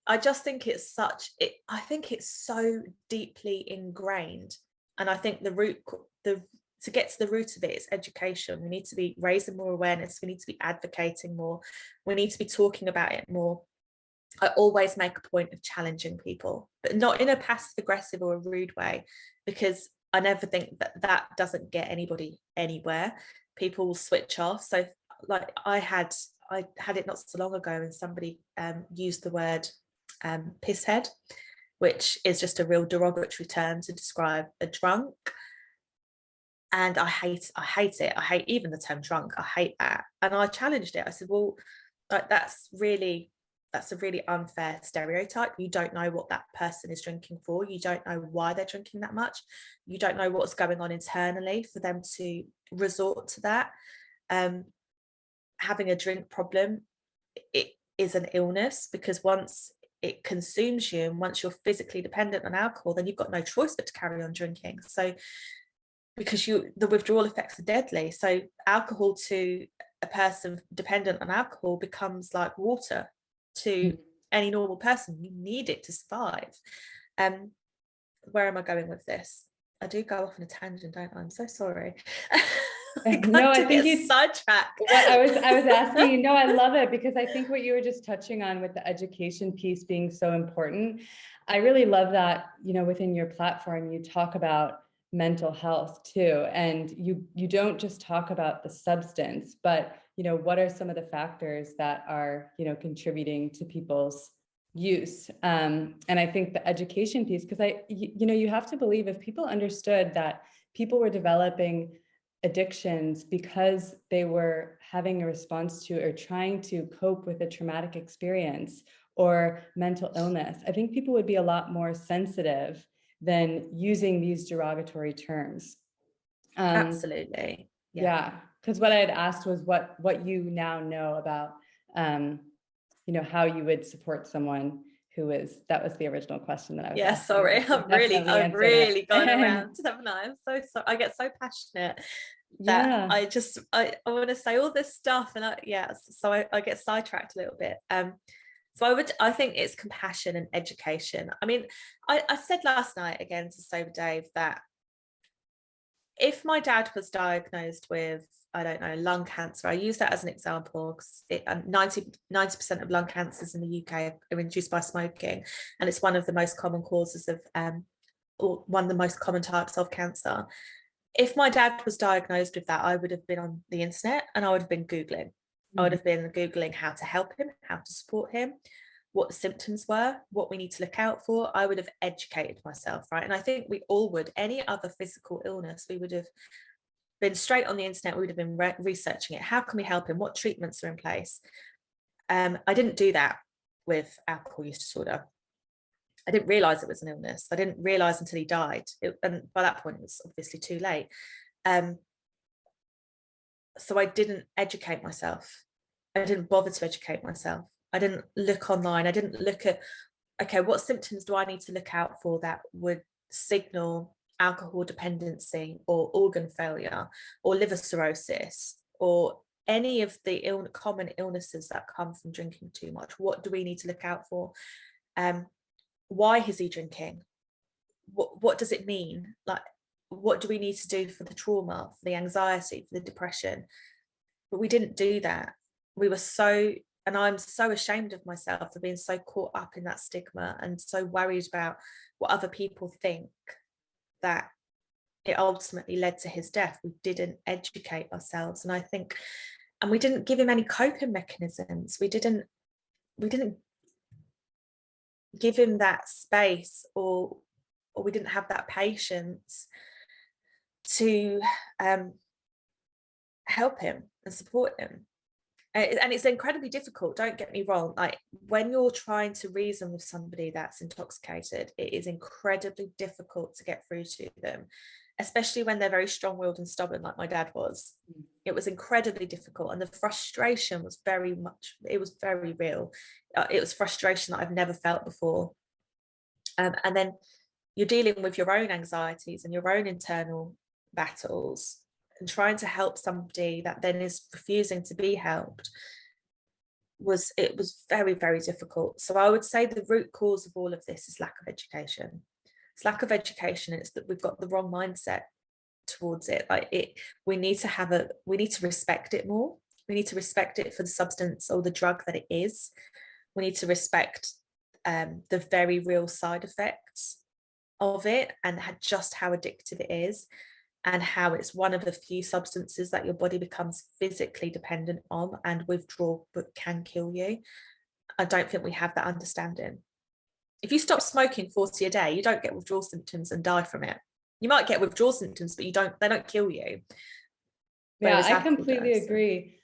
I just think I think it's so deeply ingrained. And I think to get to the root of it is education. We need to be raising more awareness. We need to be advocating more. We need to be talking about it more. I always make a point of challenging people, but not in a passive aggressive or a rude way, because I never think that doesn't get anybody anywhere. People will switch off. So, like, I had it not so long ago, and somebody used the word pisshead, which is just a real derogatory term to describe a drunk. And I hate it. I hate even the term drunk. I hate that. And I challenged it. I said, well, like, that's a really unfair stereotype. You don't know what that person is drinking for. You don't know why they're drinking that much. You don't know what's going on internally for them to resort to that. Having a drink problem, it is an illness, because once it consumes you and once you're physically dependent on alcohol, then you've got no choice but to carry on drinking. So, because the withdrawal effects are deadly. So alcohol to a person dependent on alcohol becomes like water to any normal person. You need it to survive. Where am I going with this? I do go off on a tangent, don't I? I'm so sorry. No, I think you sidetracked. I was asking you. No, I love it, because I think what you were just touching on with the education piece being so important. I really love that, within your platform, you talk about mental health too. And you don't just talk about the substance, but, what are some of the factors that are, contributing to people's use. And I think the education piece, because you have to believe, if people understood that people were developing addictions because they were having a response to or trying to cope with a traumatic experience or mental illness, I think people would be a lot more sensitive than using these derogatory terms. Absolutely. Yeah. Because what I had asked was what you now know about, how you would support someone that was the original question that I was asking. Sorry, I've really gone around, haven't I? I'm so sorry. I get so passionate that I want to say all this stuff, and I get sidetracked a little bit. So I think it's compassion and education. I mean, I said last night again to Sober Dave that if my dad was diagnosed with, I don't know, lung cancer, I use that as an example because 90% of lung cancers in the UK are induced by smoking, and it's one of the most common causes of, or one of the most common types of cancer. If my dad was diagnosed with that, I would have been on the internet and I would have been Googling. I would have been Googling how to help him, how to support him, what the symptoms were, what we need to look out for. I would have educated myself, right? And I think we all would. Any other physical illness, we would have been straight on the internet. We would have been researching it. How can we help him? What treatments are in place? I didn't do that with alcohol use disorder. I didn't realize it was an illness. I didn't realize until he died. And by that point, it was obviously too late. So I didn't educate myself. I didn't bother to educate myself. I didn't look online. I didn't look at, okay, what symptoms do I need to look out for that would signal alcohol dependency or organ failure or liver cirrhosis or any of the common illnesses that come from drinking too much? What do we need to look out for? Why is he drinking? What does it mean? Like, what do we need to do for the trauma, for the anxiety, for the depression? But we didn't do that. We were so, and I'm so ashamed of myself for being so caught up in that stigma and so worried about what other people think, that it ultimately led to his death. We didn't educate ourselves. And I think, and we didn't give him any coping mechanisms. We didn't give him that space, or we didn't have that patience to help him and support him. And it's incredibly difficult, don't get me wrong. Like, when you're trying to reason with somebody that's intoxicated, it is incredibly difficult to get through to them, especially when they're very strong-willed and stubborn like my dad was. It was incredibly difficult, and the frustration was very real. It was frustration that I've never felt before. And then you're dealing with your own anxieties and your own internal battles, and trying to help somebody that then is refusing to be helped was very, very difficult. So I would say the root cause of all of this is lack of education. It's lack of education. It's that we've got the wrong mindset towards it. Like, we need to respect it more. We need to respect it for the substance or the drug that it is. We need to respect the very real side effects of it, and just how addictive it is, and how it's one of the few substances that your body becomes physically dependent on and withdraw, but can kill you. I don't think we have that understanding. If you stop smoking 40 a day, you don't get withdrawal symptoms and die from it. You might get withdrawal symptoms, but they don't kill you. Yeah, I completely agree.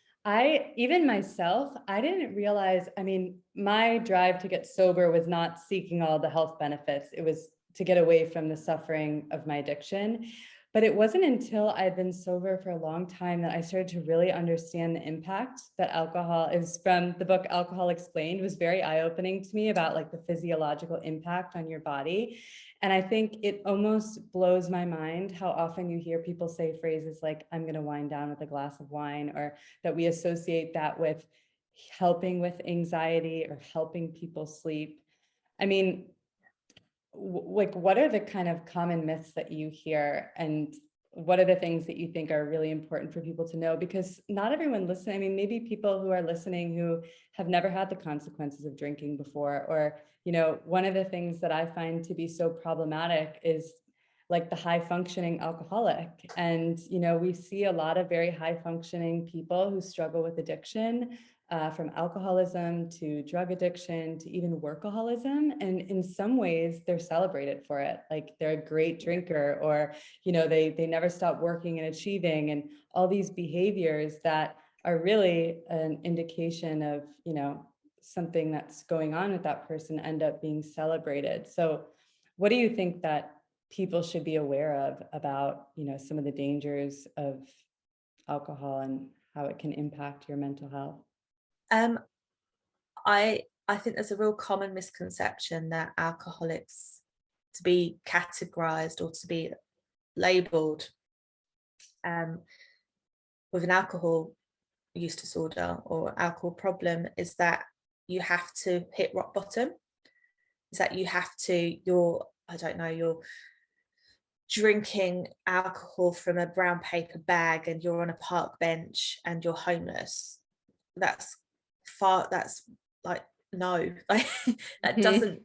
Even myself, I didn't realize, I mean, my drive to get sober was not seeking all the health benefits. It was to get away from the suffering of my addiction. But it wasn't until I'd been sober for a long time that I started to really understand the impact that alcohol is. From the book Alcohol Explained, it was very eye-opening to me about like the physiological impact on your body. And I think it almost blows my mind how often you hear people say phrases like, I'm going to wind down with a glass of wine, or that we associate that with helping with anxiety or helping people sleep. I mean, like, what are the kind of common myths that you hear, and what are the things that you think are really important for people to know? Because not everyone listening, I mean, maybe people who are listening who have never had the consequences of drinking before, or, you know, one of the things that I find to be so problematic is like the high functioning alcoholic. And, you know, we see a lot of very high functioning people who struggle with addiction, from alcoholism to drug addiction to even workaholism. And in some ways they're celebrated for it. Like, they're a great drinker, or, you know, they never stop working and achieving, and all these behaviors that are really an indication of, you know, something that's going on with that person end up being celebrated. So what do you think that people should be aware of about, you know, some of the dangers of alcohol and how it can impact your mental health? I think there's a real common misconception that alcoholics, to be categorized or to be labeled with an alcohol use disorder or alcohol problem, is that you have to hit rock bottom. Is that you have to, you're drinking alcohol from a brown paper bag and you're on a park bench and you're homeless. That's like, no, like, that doesn't,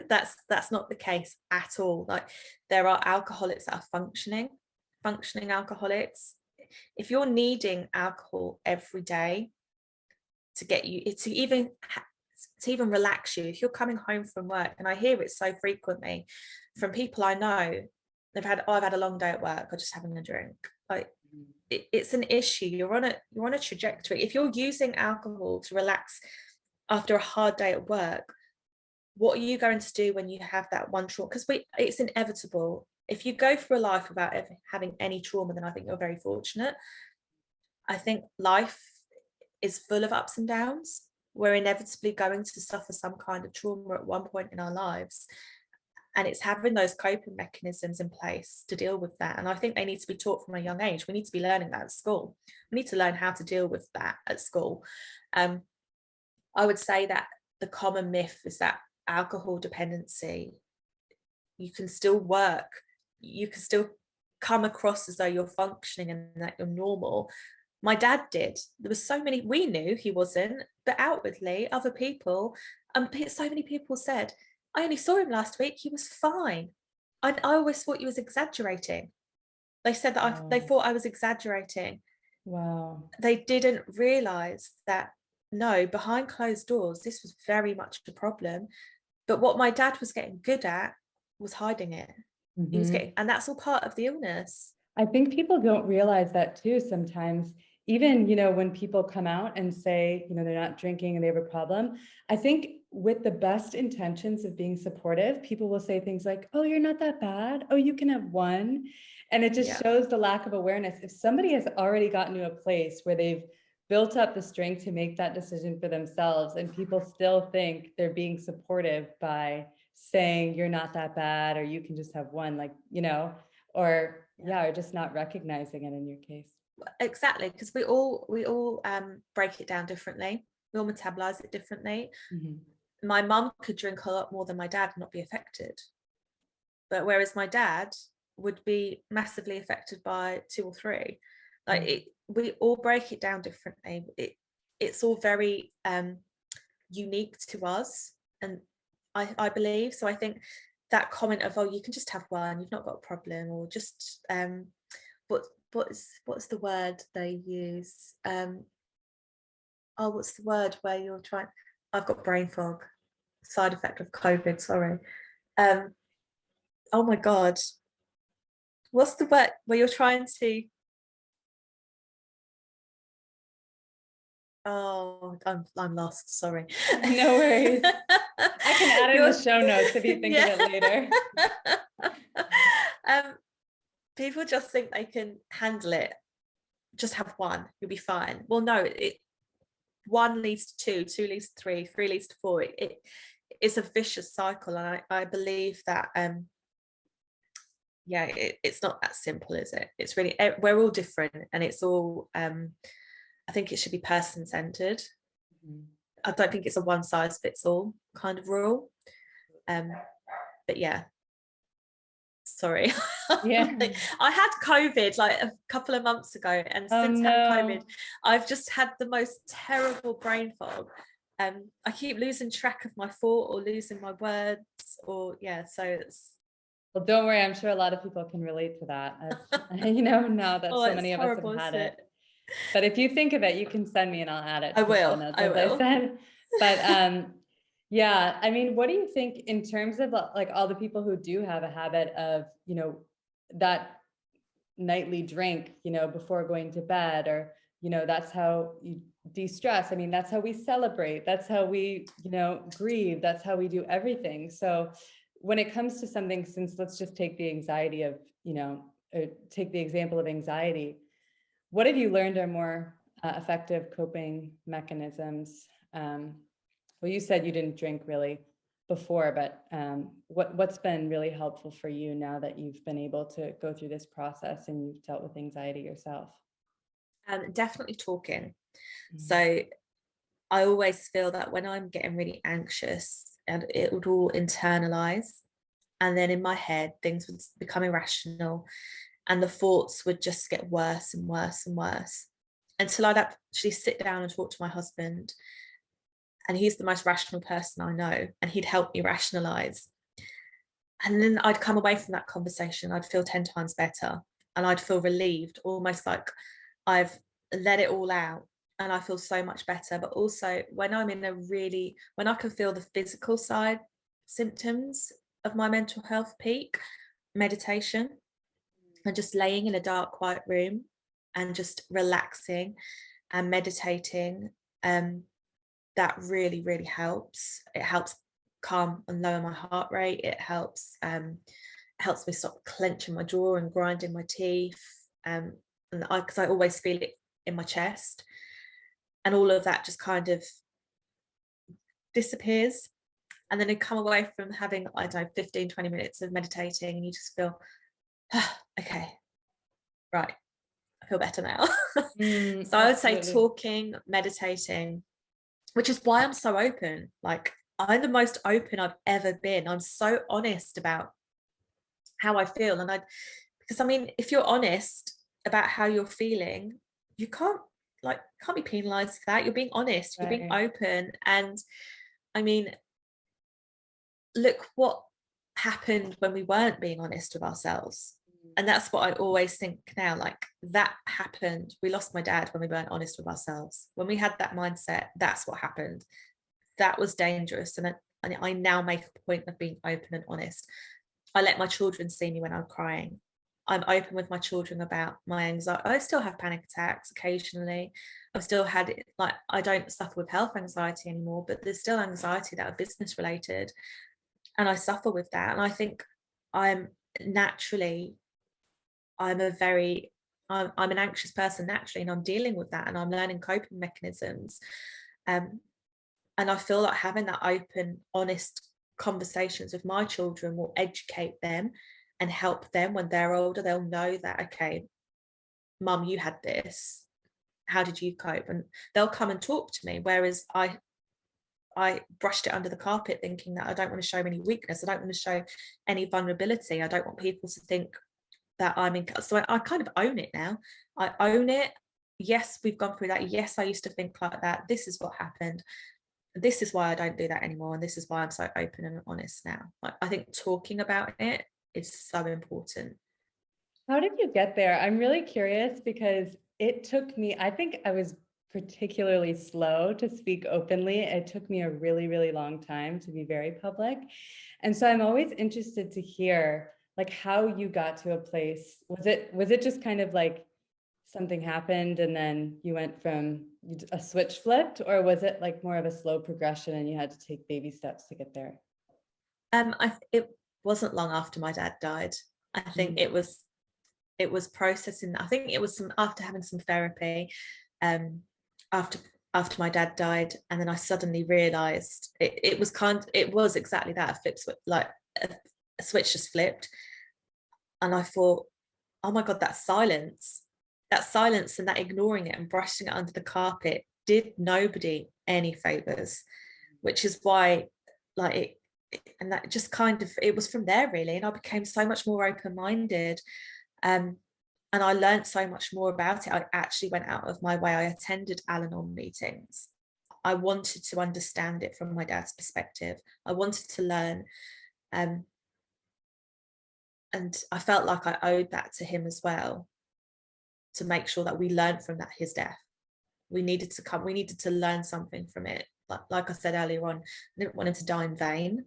that's not the case at all. Like, there are alcoholics that are functioning alcoholics. If you're needing alcohol every day to get you to even relax you, if you're coming home from work, and I hear it so frequently from people I know, I've had a long day at work, or just having a drink. Like, it's an issue. You're on a trajectory. If you're using alcohol to relax after a hard day at work, what are you going to do when you have that one trauma? Because it's inevitable. If you go through a life without ever having any trauma, then I think you're very fortunate. I think life is full of ups and downs. We're inevitably going to suffer some kind of trauma at one point in our lives. And it's having those coping mechanisms in place to deal with that. And I think they need to be taught from a young age. We need to be learning that at school. We need to learn how to deal with that at school. I would say that the common myth is that alcohol dependency, you can still work, you can still come across as though you're functioning and that you're normal. My dad did. There was so many, we knew he wasn't, but outwardly other people, so many people said, I only saw him last week, he was fine. I always thought he was exaggerating. They said that they thought I was exaggerating. Wow. They didn't realize that, no, behind closed doors, this was very much a problem. But what my dad was getting good at was hiding it. He was getting, and that's all part of the illness. I think people don't realize that too sometimes. Even, when people come out and say, they're not drinking and they have a problem, I think with the best intentions of being supportive, people will say things like, oh, you're not that bad. Oh, you can have one. And it just shows the lack of awareness. If somebody has already gotten to a place where they've built up the strength to make that decision for themselves, and people still think they're being supportive by saying you're not that bad, or you can just have one, or just not recognizing it in your case. Exactly, because we all break it down differently. We all metabolize it differently. Mm-hmm. My mum could drink a lot more than my dad and not be affected, but whereas my dad would be massively affected by 2 or 3. We all break it down differently. It's all very unique to us, and I believe so. I think that comment of, oh, you can just have one, you've not got a problem, or just what's the word they use? What's the word where you're trying? I've got brain fog, side effect of COVID. Sorry. Oh my God. What's the word where you're trying to? Oh, I'm lost. Sorry. No worries. I can add it in the show notes if you think of it later. People just think they can handle it. Just have one, you'll be fine. Well, no, 1 leads to 2, 2 leads to 3, 3 leads to 4. It's a vicious cycle, and I believe that it's not that simple, is it? It's really, we're all different, and it's all I think it should be person-centered. Mm-hmm. I don't think it's a one-size-fits-all kind of rule. But yeah, sorry. Yeah. I had COVID like a couple of months ago, and since having COVID, I've just had the most terrible brain fog. I keep losing track of my thought or losing my words, or so it's. Well, don't worry, I'm sure a lot of people can relate to that. Now that so many of us have had it. But if you think of it, you can send me and I'll add it. I will. I said. But yeah, I mean, what do you think in terms of like all the people who do have a habit of, that nightly drink, before going to bed, or, that's how you de-stress. I mean, that's how we celebrate. That's how we, grieve. That's how we do everything. So when it comes to something, since let's just take the anxiety of, take the example of anxiety, what have you learned are more effective coping mechanisms? Well, you said you didn't drink really before, but what's been really helpful for you now that you've been able to go through this process and you've dealt with anxiety yourself? Definitely talking. Mm-hmm. So I always feel that when I'm getting really anxious, and it would all internalize, and then in my head things would become irrational, and the thoughts would just get worse and worse and worse, until I'd actually sit down and talk to my husband, and he's the most rational person I know, and he'd help me rationalize. And then I'd come away from that conversation, I'd feel 10 times better, and I'd feel relieved, almost like I've let it all out, and I feel so much better. But also when I'm when I can feel the physical side symptoms of my mental health peak, meditation, and just laying in a dark, quiet room and just relaxing and meditating, that really, really helps. It helps calm and lower my heart rate. It helps me stop clenching my jaw and grinding my teeth, and because I always feel it in my chest, and all of that just kind of disappears. And then I come away from having, I don't know, 15-20 minutes of meditating, and you just feel, okay, right, I feel better now. So I would say Absolutely. talking, meditating, which is why I'm so open. Like, I'm the most open I've ever been. I'm so honest about how I feel. Because I mean, if you're honest about how you're feeling, you can't be penalized for that. You're being honest, you're being Right. open. And I mean, look what happened when we weren't being honest with ourselves. And that's what I always think now, like, that happened. We lost my dad when we weren't honest with ourselves. When we had that mindset, that's what happened. That was dangerous. And I now make a point of being open and honest. I let my children see me when I'm crying. I'm open with my children about my anxiety. I still have panic attacks occasionally. I've still had it, like, I don't suffer with health anxiety anymore, but there's still anxiety that are business related. And I suffer with that. And I think I'm naturally, I'm a very, I'm an anxious person naturally, and I'm dealing with that, and I'm learning coping mechanisms. And I feel like having that open, honest conversations with my children will educate them and help them when they're older. They'll know that, okay, mum, you had this. How did you cope? And they'll come and talk to me. Whereas I brushed it under the carpet, thinking that I don't want to show any weakness. I don't want to show any vulnerability. I don't want people to think that I'm in. So I kind of own it now. I own it. Yes, we've gone through that. Yes, I used to think like that. This is what happened. This is why I don't do that anymore. And this is why I'm so open and honest now. Like, I think talking about it is so important. How did you get there? I'm really curious because it took me, I think I was particularly slow to speak openly. It took me a really, really long time to be very public. And so I'm always interested to hear like how you got to a place. Was it just kind of like something happened and then you went from a switch flipped, or was it like more of a slow progression and you had to take baby steps to get there? It wasn't long after my dad died. I think it was processing. I think it was after having some therapy, after my dad died, and then I suddenly realized it was exactly that, a flip switch, like a switch just flipped. And I thought, oh my God, that silence and that ignoring it and brushing it under the carpet did nobody any favors, which is why, like, and that just kind of, it was from there really. And I became so much more open-minded. And I learned so much more about it. I actually went out of my way. I attended Al-Anon meetings. I wanted to understand it from my dad's perspective. I wanted to learn. And I felt like I owed that to him as well, to make sure that we learned from his death. We needed to learn something from it. Like I said earlier on, I didn't want him to die in vain.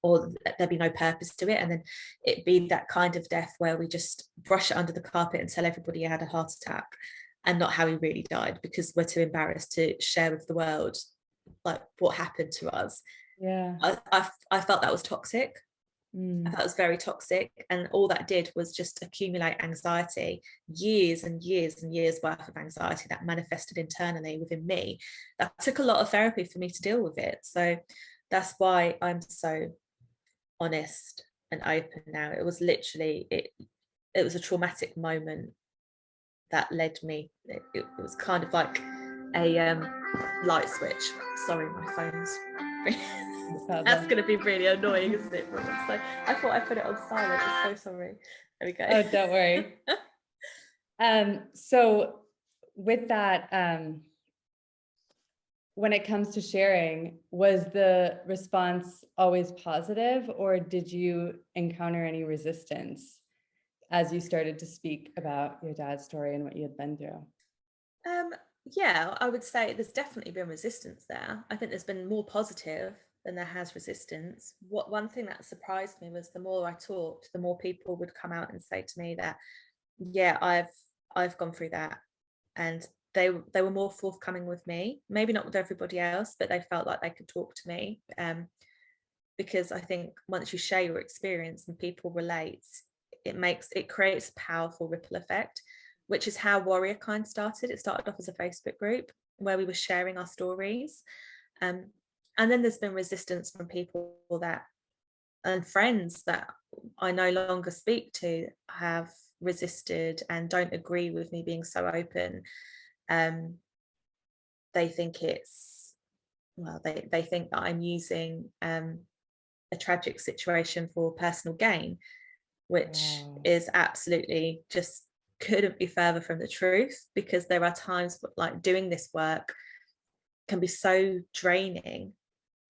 Or there'd be no purpose to it, and then it'd be that kind of death where we just brush it under the carpet and tell everybody he had a heart attack, and not how he really died, because we're too embarrassed to share with the world like what happened to us. Yeah. I felt that was toxic. I thought it was very toxic, and all that did was just accumulate anxiety, years and years and years worth of anxiety that manifested internally within me. That took a lot of therapy for me to deal with it. So that's why I'm so honest and open now. It was literally, it was a traumatic moment that led me, it was kind of like a light switch. Sorry, my phone's that's going to be really annoying, isn't it? So I thought I put it on silent. I'm so sorry. There we go. Oh, don't worry. So with that, when it comes to sharing, was the response always positive, or did you encounter any resistance as you started to speak about your dad's story and what you had been through? Yeah, I would say there's definitely been resistance there. I think there's been more positive than there has resistance. One thing that surprised me was the more I talked, the more people would come out and say to me that, yeah, I've gone through that, and they were more forthcoming with me, maybe not with everybody else, but they felt like they could talk to me, because I think once you share your experience and people relate, it creates a powerful ripple effect, which is how WarriorKind started. It started off as a Facebook group where we were sharing our stories, and then there's been resistance from people that, and friends that I no longer speak to, have resisted and don't agree with me being so open. They think they think that I'm using a tragic situation for personal gain, which is absolutely just couldn't be further from the truth, because there are times like doing this work can be so draining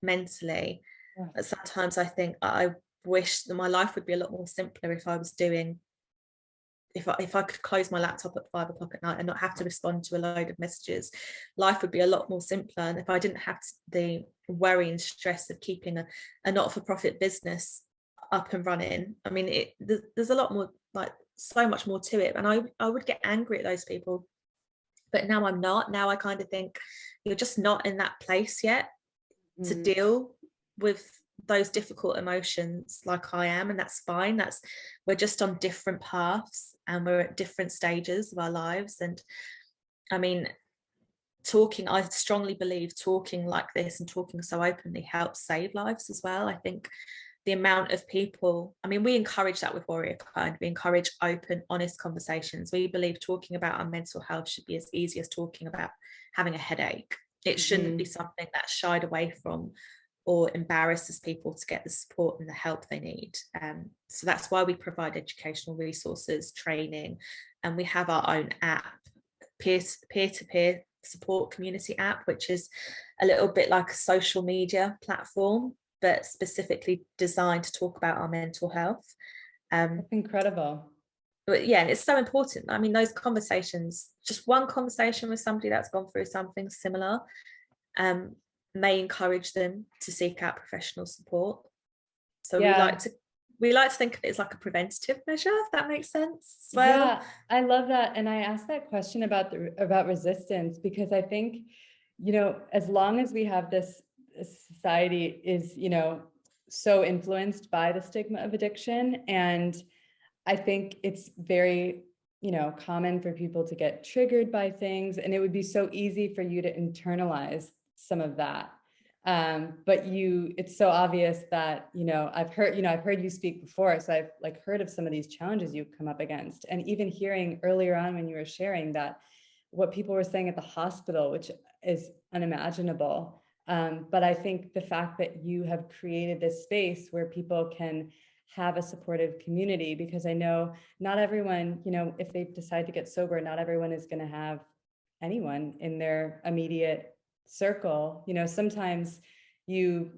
mentally. Sometimes I think I wish that my life would be a lot more simpler if I was doing, if I could close my laptop at 5 o'clock at night and not have to respond to a load of messages. Life would be a lot more simpler, and if I didn't have the worry and stress of keeping a not-for-profit business up and running. I mean, there's a lot more, like so much more to it, and I would get angry at those people, but now I'm not. Now I kind of think you're just not in that place yet to deal with those difficult emotions like I am, and that's fine. We're just on different paths and we're at different stages of our lives. And I mean, I strongly believe talking like this and talking so openly helps save lives as well. I think the amount of people, I mean, we encourage that with WarriorKind. We encourage open, honest conversations. We believe talking about our mental health should be as easy as talking about having a headache. It shouldn't be something that's shied away from or embarrasses people to get the support and the help they need. So that's why we provide educational resources, training, and we have our own app, peer-to-peer support community app, which is a little bit like a social media platform, but specifically designed to talk about our mental health. That's incredible. But yeah, and it's so important. I mean, those conversations, just one conversation with somebody that's gone through something similar, may encourage them to seek out professional support. So we like to think of it as like a preventative measure, if that makes sense. Yeah, I love that. And I asked that question about resistance because I think, as long as we have this society is, so influenced by the stigma of addiction. And I think it's very, common for people to get triggered by things. And it would be so easy for you to internalize some of that. But it's so obvious that, I've heard you speak before. So I've heard of some of these challenges you've come up against. And even hearing earlier on when you were sharing that, what people were saying at the hospital, which is unimaginable. But I think the fact that you have created this space where people can have a supportive community, because I know not everyone, if they decide to get sober, not everyone is going to have anyone in their immediate circle. Sometimes you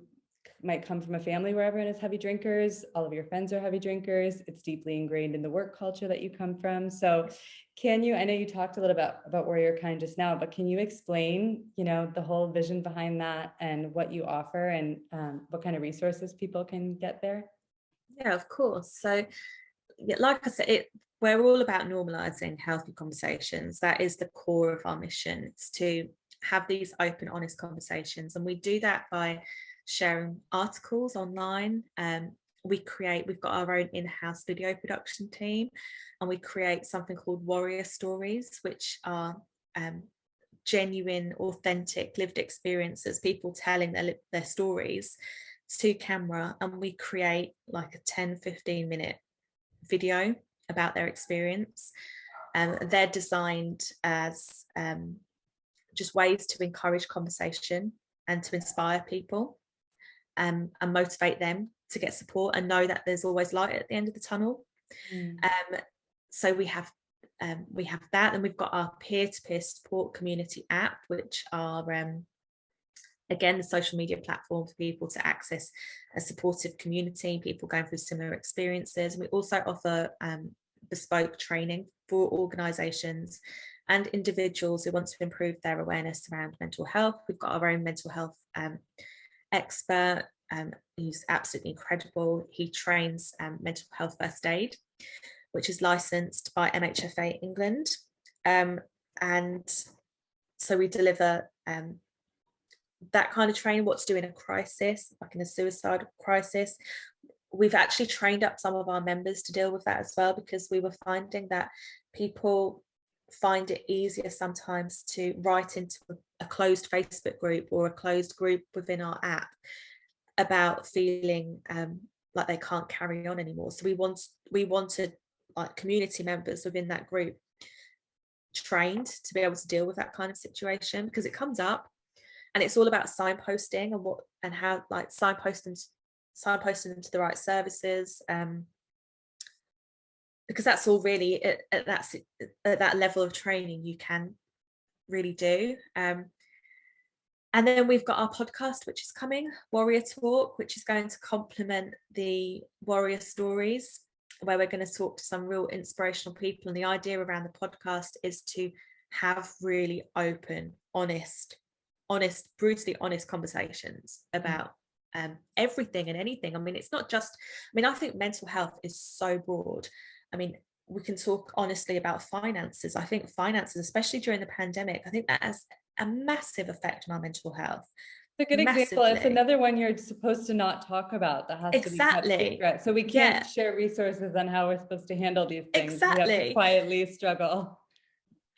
might come from a family where everyone is heavy drinkers, all of your friends are heavy drinkers, it's deeply ingrained in the work culture that you come from. So I know you talked a little about WarriorKind just now, but can you explain, the whole vision behind that and what you offer and what kind of resources people can get there? Yeah, of course. So like I said, we're all about normalizing healthy conversations. That is the core of our mission. It's to have these open, honest conversations. And we do that by sharing articles online. We've got our own in-house video production team, and we create something called Warrior Stories, which are genuine, authentic, lived experiences, people telling their stories to camera, and we create like a 10-15 minute video about their experience. They're designed as just ways to encourage conversation and to inspire people and motivate them to get support and know that there's always light at the end of the tunnel. So we have that, and we've got our peer-to-peer support community app, which are again, the social media platform for people to access a supportive community, people going through similar experiences. And we also offer bespoke training for organisations and individuals who want to improve their awareness around mental health. We've got our own mental health expert who's absolutely incredible. He trains mental health first aid, which is licensed by MHFA England. And So we deliver that kind of training, what to do in a crisis, like in a suicide crisis. We've actually trained up some of our members to deal with that as well, because we were finding that people find it easier sometimes to write into a closed Facebook group or a closed group within our app about feeling like they can't carry on anymore. So we wanted like community members within that group trained to be able to deal with that kind of situation, because it comes up, and it's all about signposting and how, like, signposting them to the right services, because that's all really at that level of training you can really do. And then we've got our podcast, which is coming, Warrior Talk, which is going to complement the Warrior Stories, where we're going to talk to some real inspirational people. And the idea around the podcast is to have really open, honest, brutally honest conversations about everything and anything. I mean, it's not just, I mean, I think mental health is so broad. I mean, we can talk honestly about finances. I think finances, especially during the pandemic, I think that has a massive effect on our mental health. It's a good example. It's another one you're supposed to not talk about, that has to be kept secret. So we can't share resources on how we're supposed to handle these things. We have to quietly struggle.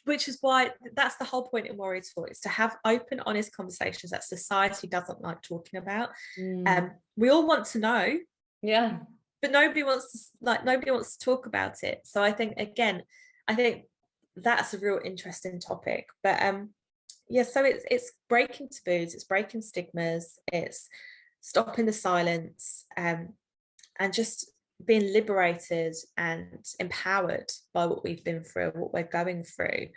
Which is why that's the whole point in Warrior Talk, is to have open, honest conversations that society doesn't like talking about. We all want to know, but nobody wants to talk about it. So I think that's a real interesting topic. But so it's breaking taboos, it's breaking stigmas, it's stopping the silence, and just being liberated and empowered by what we've been through, what we're going through,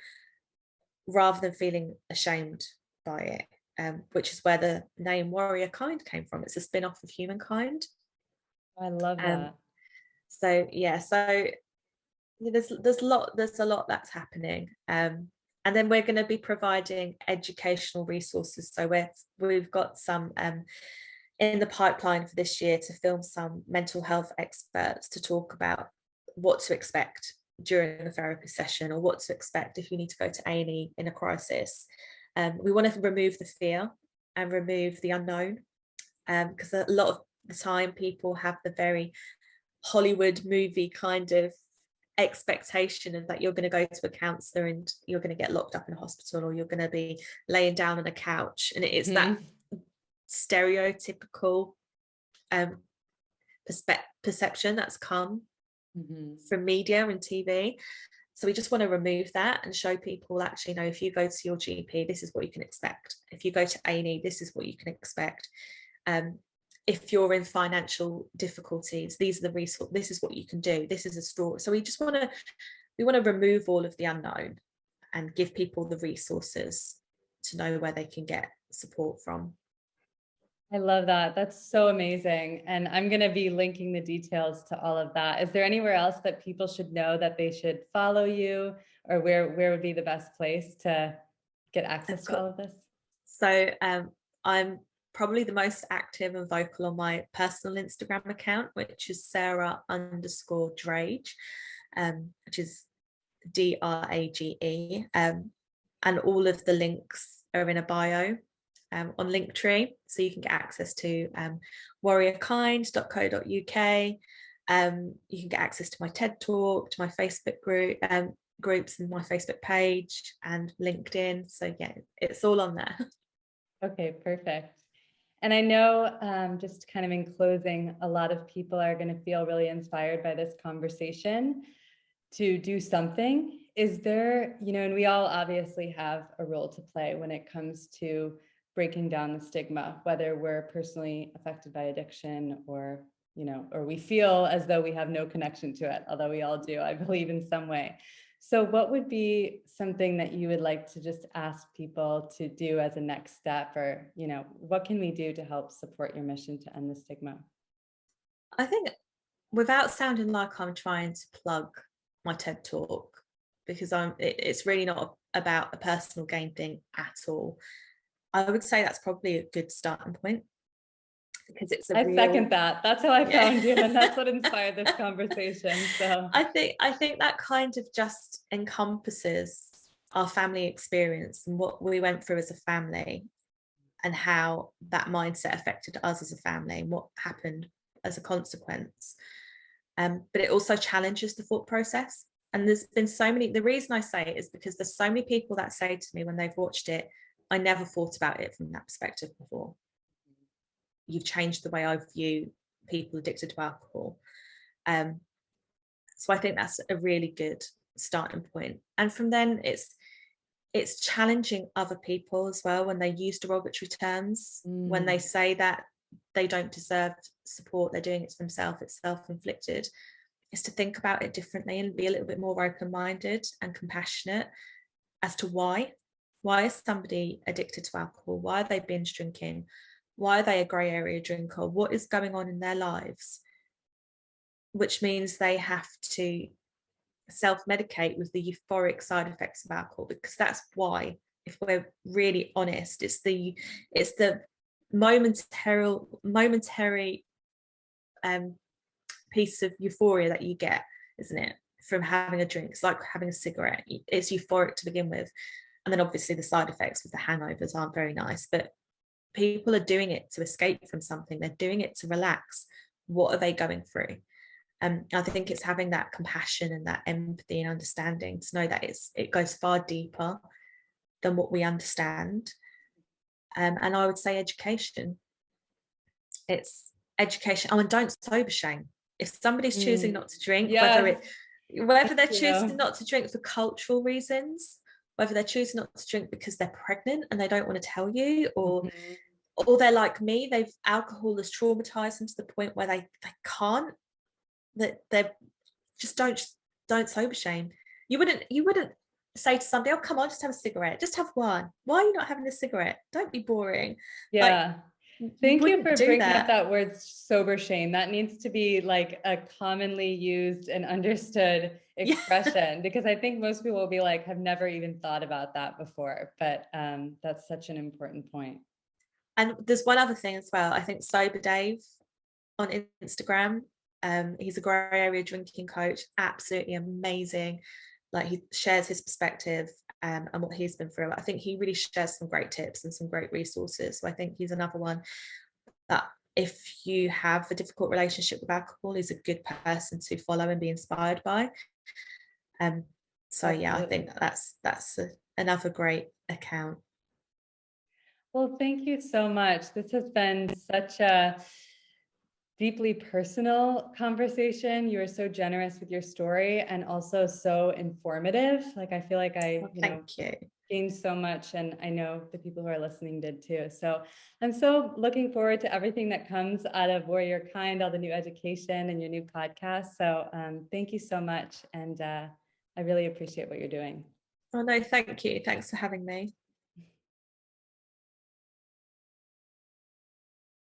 rather than feeling ashamed by it, which is where the name WarriorKind came from. It's a spin-off of Humankind. I love that. So there's a lot that's happening, and then we're going to be providing educational resources. So we've got some in the pipeline for this year to film some mental health experts to talk about what to expect during a therapy session, or what to expect if you need to go to A&E in a crisis. We want to remove the fear and remove the unknown, because a lot of the time people have the very Hollywood movie kind of expectation of that you're going to go to a counsellor and you're going to get locked up in a hospital, or you're going to be laying down on a couch, and it's that stereotypical perception that's come from media and TV. So we just want to remove that and show people, actually, no, if you go to your GP, this is what you can expect. If you go to A&E, this is what you can expect. If you're in financial difficulties, these are the resources, this is what you can do, this is a story. So we want to remove all of the unknown and give people the resources to know where they can get support from. I love that. That's so amazing. And I'm going to be linking the details to all of that. Is there anywhere else that people should know that they should follow you, or where would be the best place to get access to all of this? So I'm probably the most active and vocal on my personal Instagram account, which is Sarah_Drage, which is DRAGE. And all of the links are in a bio on Linktree, so you can get access to WarriorKind.co.uk. You can get access to my TED Talk, to my Facebook groups and my Facebook page and LinkedIn. So yeah, it's all on there. Okay, perfect. And I know, just kind of in closing, a lot of people are going to feel really inspired by this conversation to do something. Is there, and we all obviously have a role to play when it comes to breaking down the stigma, whether we're personally affected by addiction, or we feel as though we have no connection to it, although we all do, I believe, in some way. So what would be something that you would like to just ask people to do as a next step, or, what can we do to help support your mission to end the stigma? I think, without sounding like I'm trying to plug my TED Talk, because it's really not about a personal gain thing at all, I would say that's probably a good starting point, because I second that. That's how I found you, and that's what inspired this conversation. So I think that kind of just encompasses our family experience and what we went through as a family, and how that mindset affected us as a family and what happened as a consequence. But it also challenges the thought process. And there's been so many, the reason I say it is because there's so many people that say to me when they've watched it, I never thought about it from that perspective before. You've changed the way I view people addicted to alcohol. So I think that's a really good starting point. And from then it's challenging other people as well when they use derogatory terms, when they say that they don't deserve support, they're doing it to themselves, it's self-inflicted, is to think about it differently and be a little bit more open-minded and compassionate as to why is somebody addicted to alcohol, why are they binge drinking, why are they a grey area drinker, what is going on in their lives, which means they have to self-medicate with the euphoric side effects of alcohol, because that's why, if we're really honest, it's the momentary piece of euphoria that you get, isn't it, from having a drink. It's like having a cigarette. It's euphoric to begin with, and then obviously the side effects with the hangovers aren't very nice, but people are doing it to escape from something, they're doing it to relax. What are they going through? I think it's having that compassion and that empathy and understanding to know that it goes far deeper than what we understand. And I would say education. It's education. Oh, and don't sober shame. If somebody's choosing not to drink, Yes. whether they're choosing not to drink for cultural reasons, whether they're choosing not to drink because they're pregnant and they don't want to tell you, or they're like me, alcohol has traumatized them to the point where they can't, that they just don't sober shame. You wouldn't say to somebody, oh, come on, just have a cigarette, just have one. Why are you not having a cigarette? Don't be boring. Yeah. Thank you for bringing up that word sober shame. That needs to be like a commonly used and understood expression, because I think most people will be like, have never even thought about that before. But that's such an important point. And there's one other thing as well. I think Sober Dave on Instagram, he's a grey area drinking coach, absolutely amazing. Like, he shares his perspective and what he's been through. I think he really shares some great tips and some great resources. So I think he's another one that, if you have a difficult relationship with alcohol, is a good person to follow and be inspired by. So yeah, I think that's another great account. Well, thank you so much. This has been such a deeply personal conversation. You are so generous with your story and also so informative. Like, I feel like I gained so much, and I know the people who are listening did too. So I'm so looking forward to everything that comes out of WarriorKind, all the new education and your new podcast. So thank you so much. And I really appreciate what you're doing. Oh no, thank you. Thanks for having me.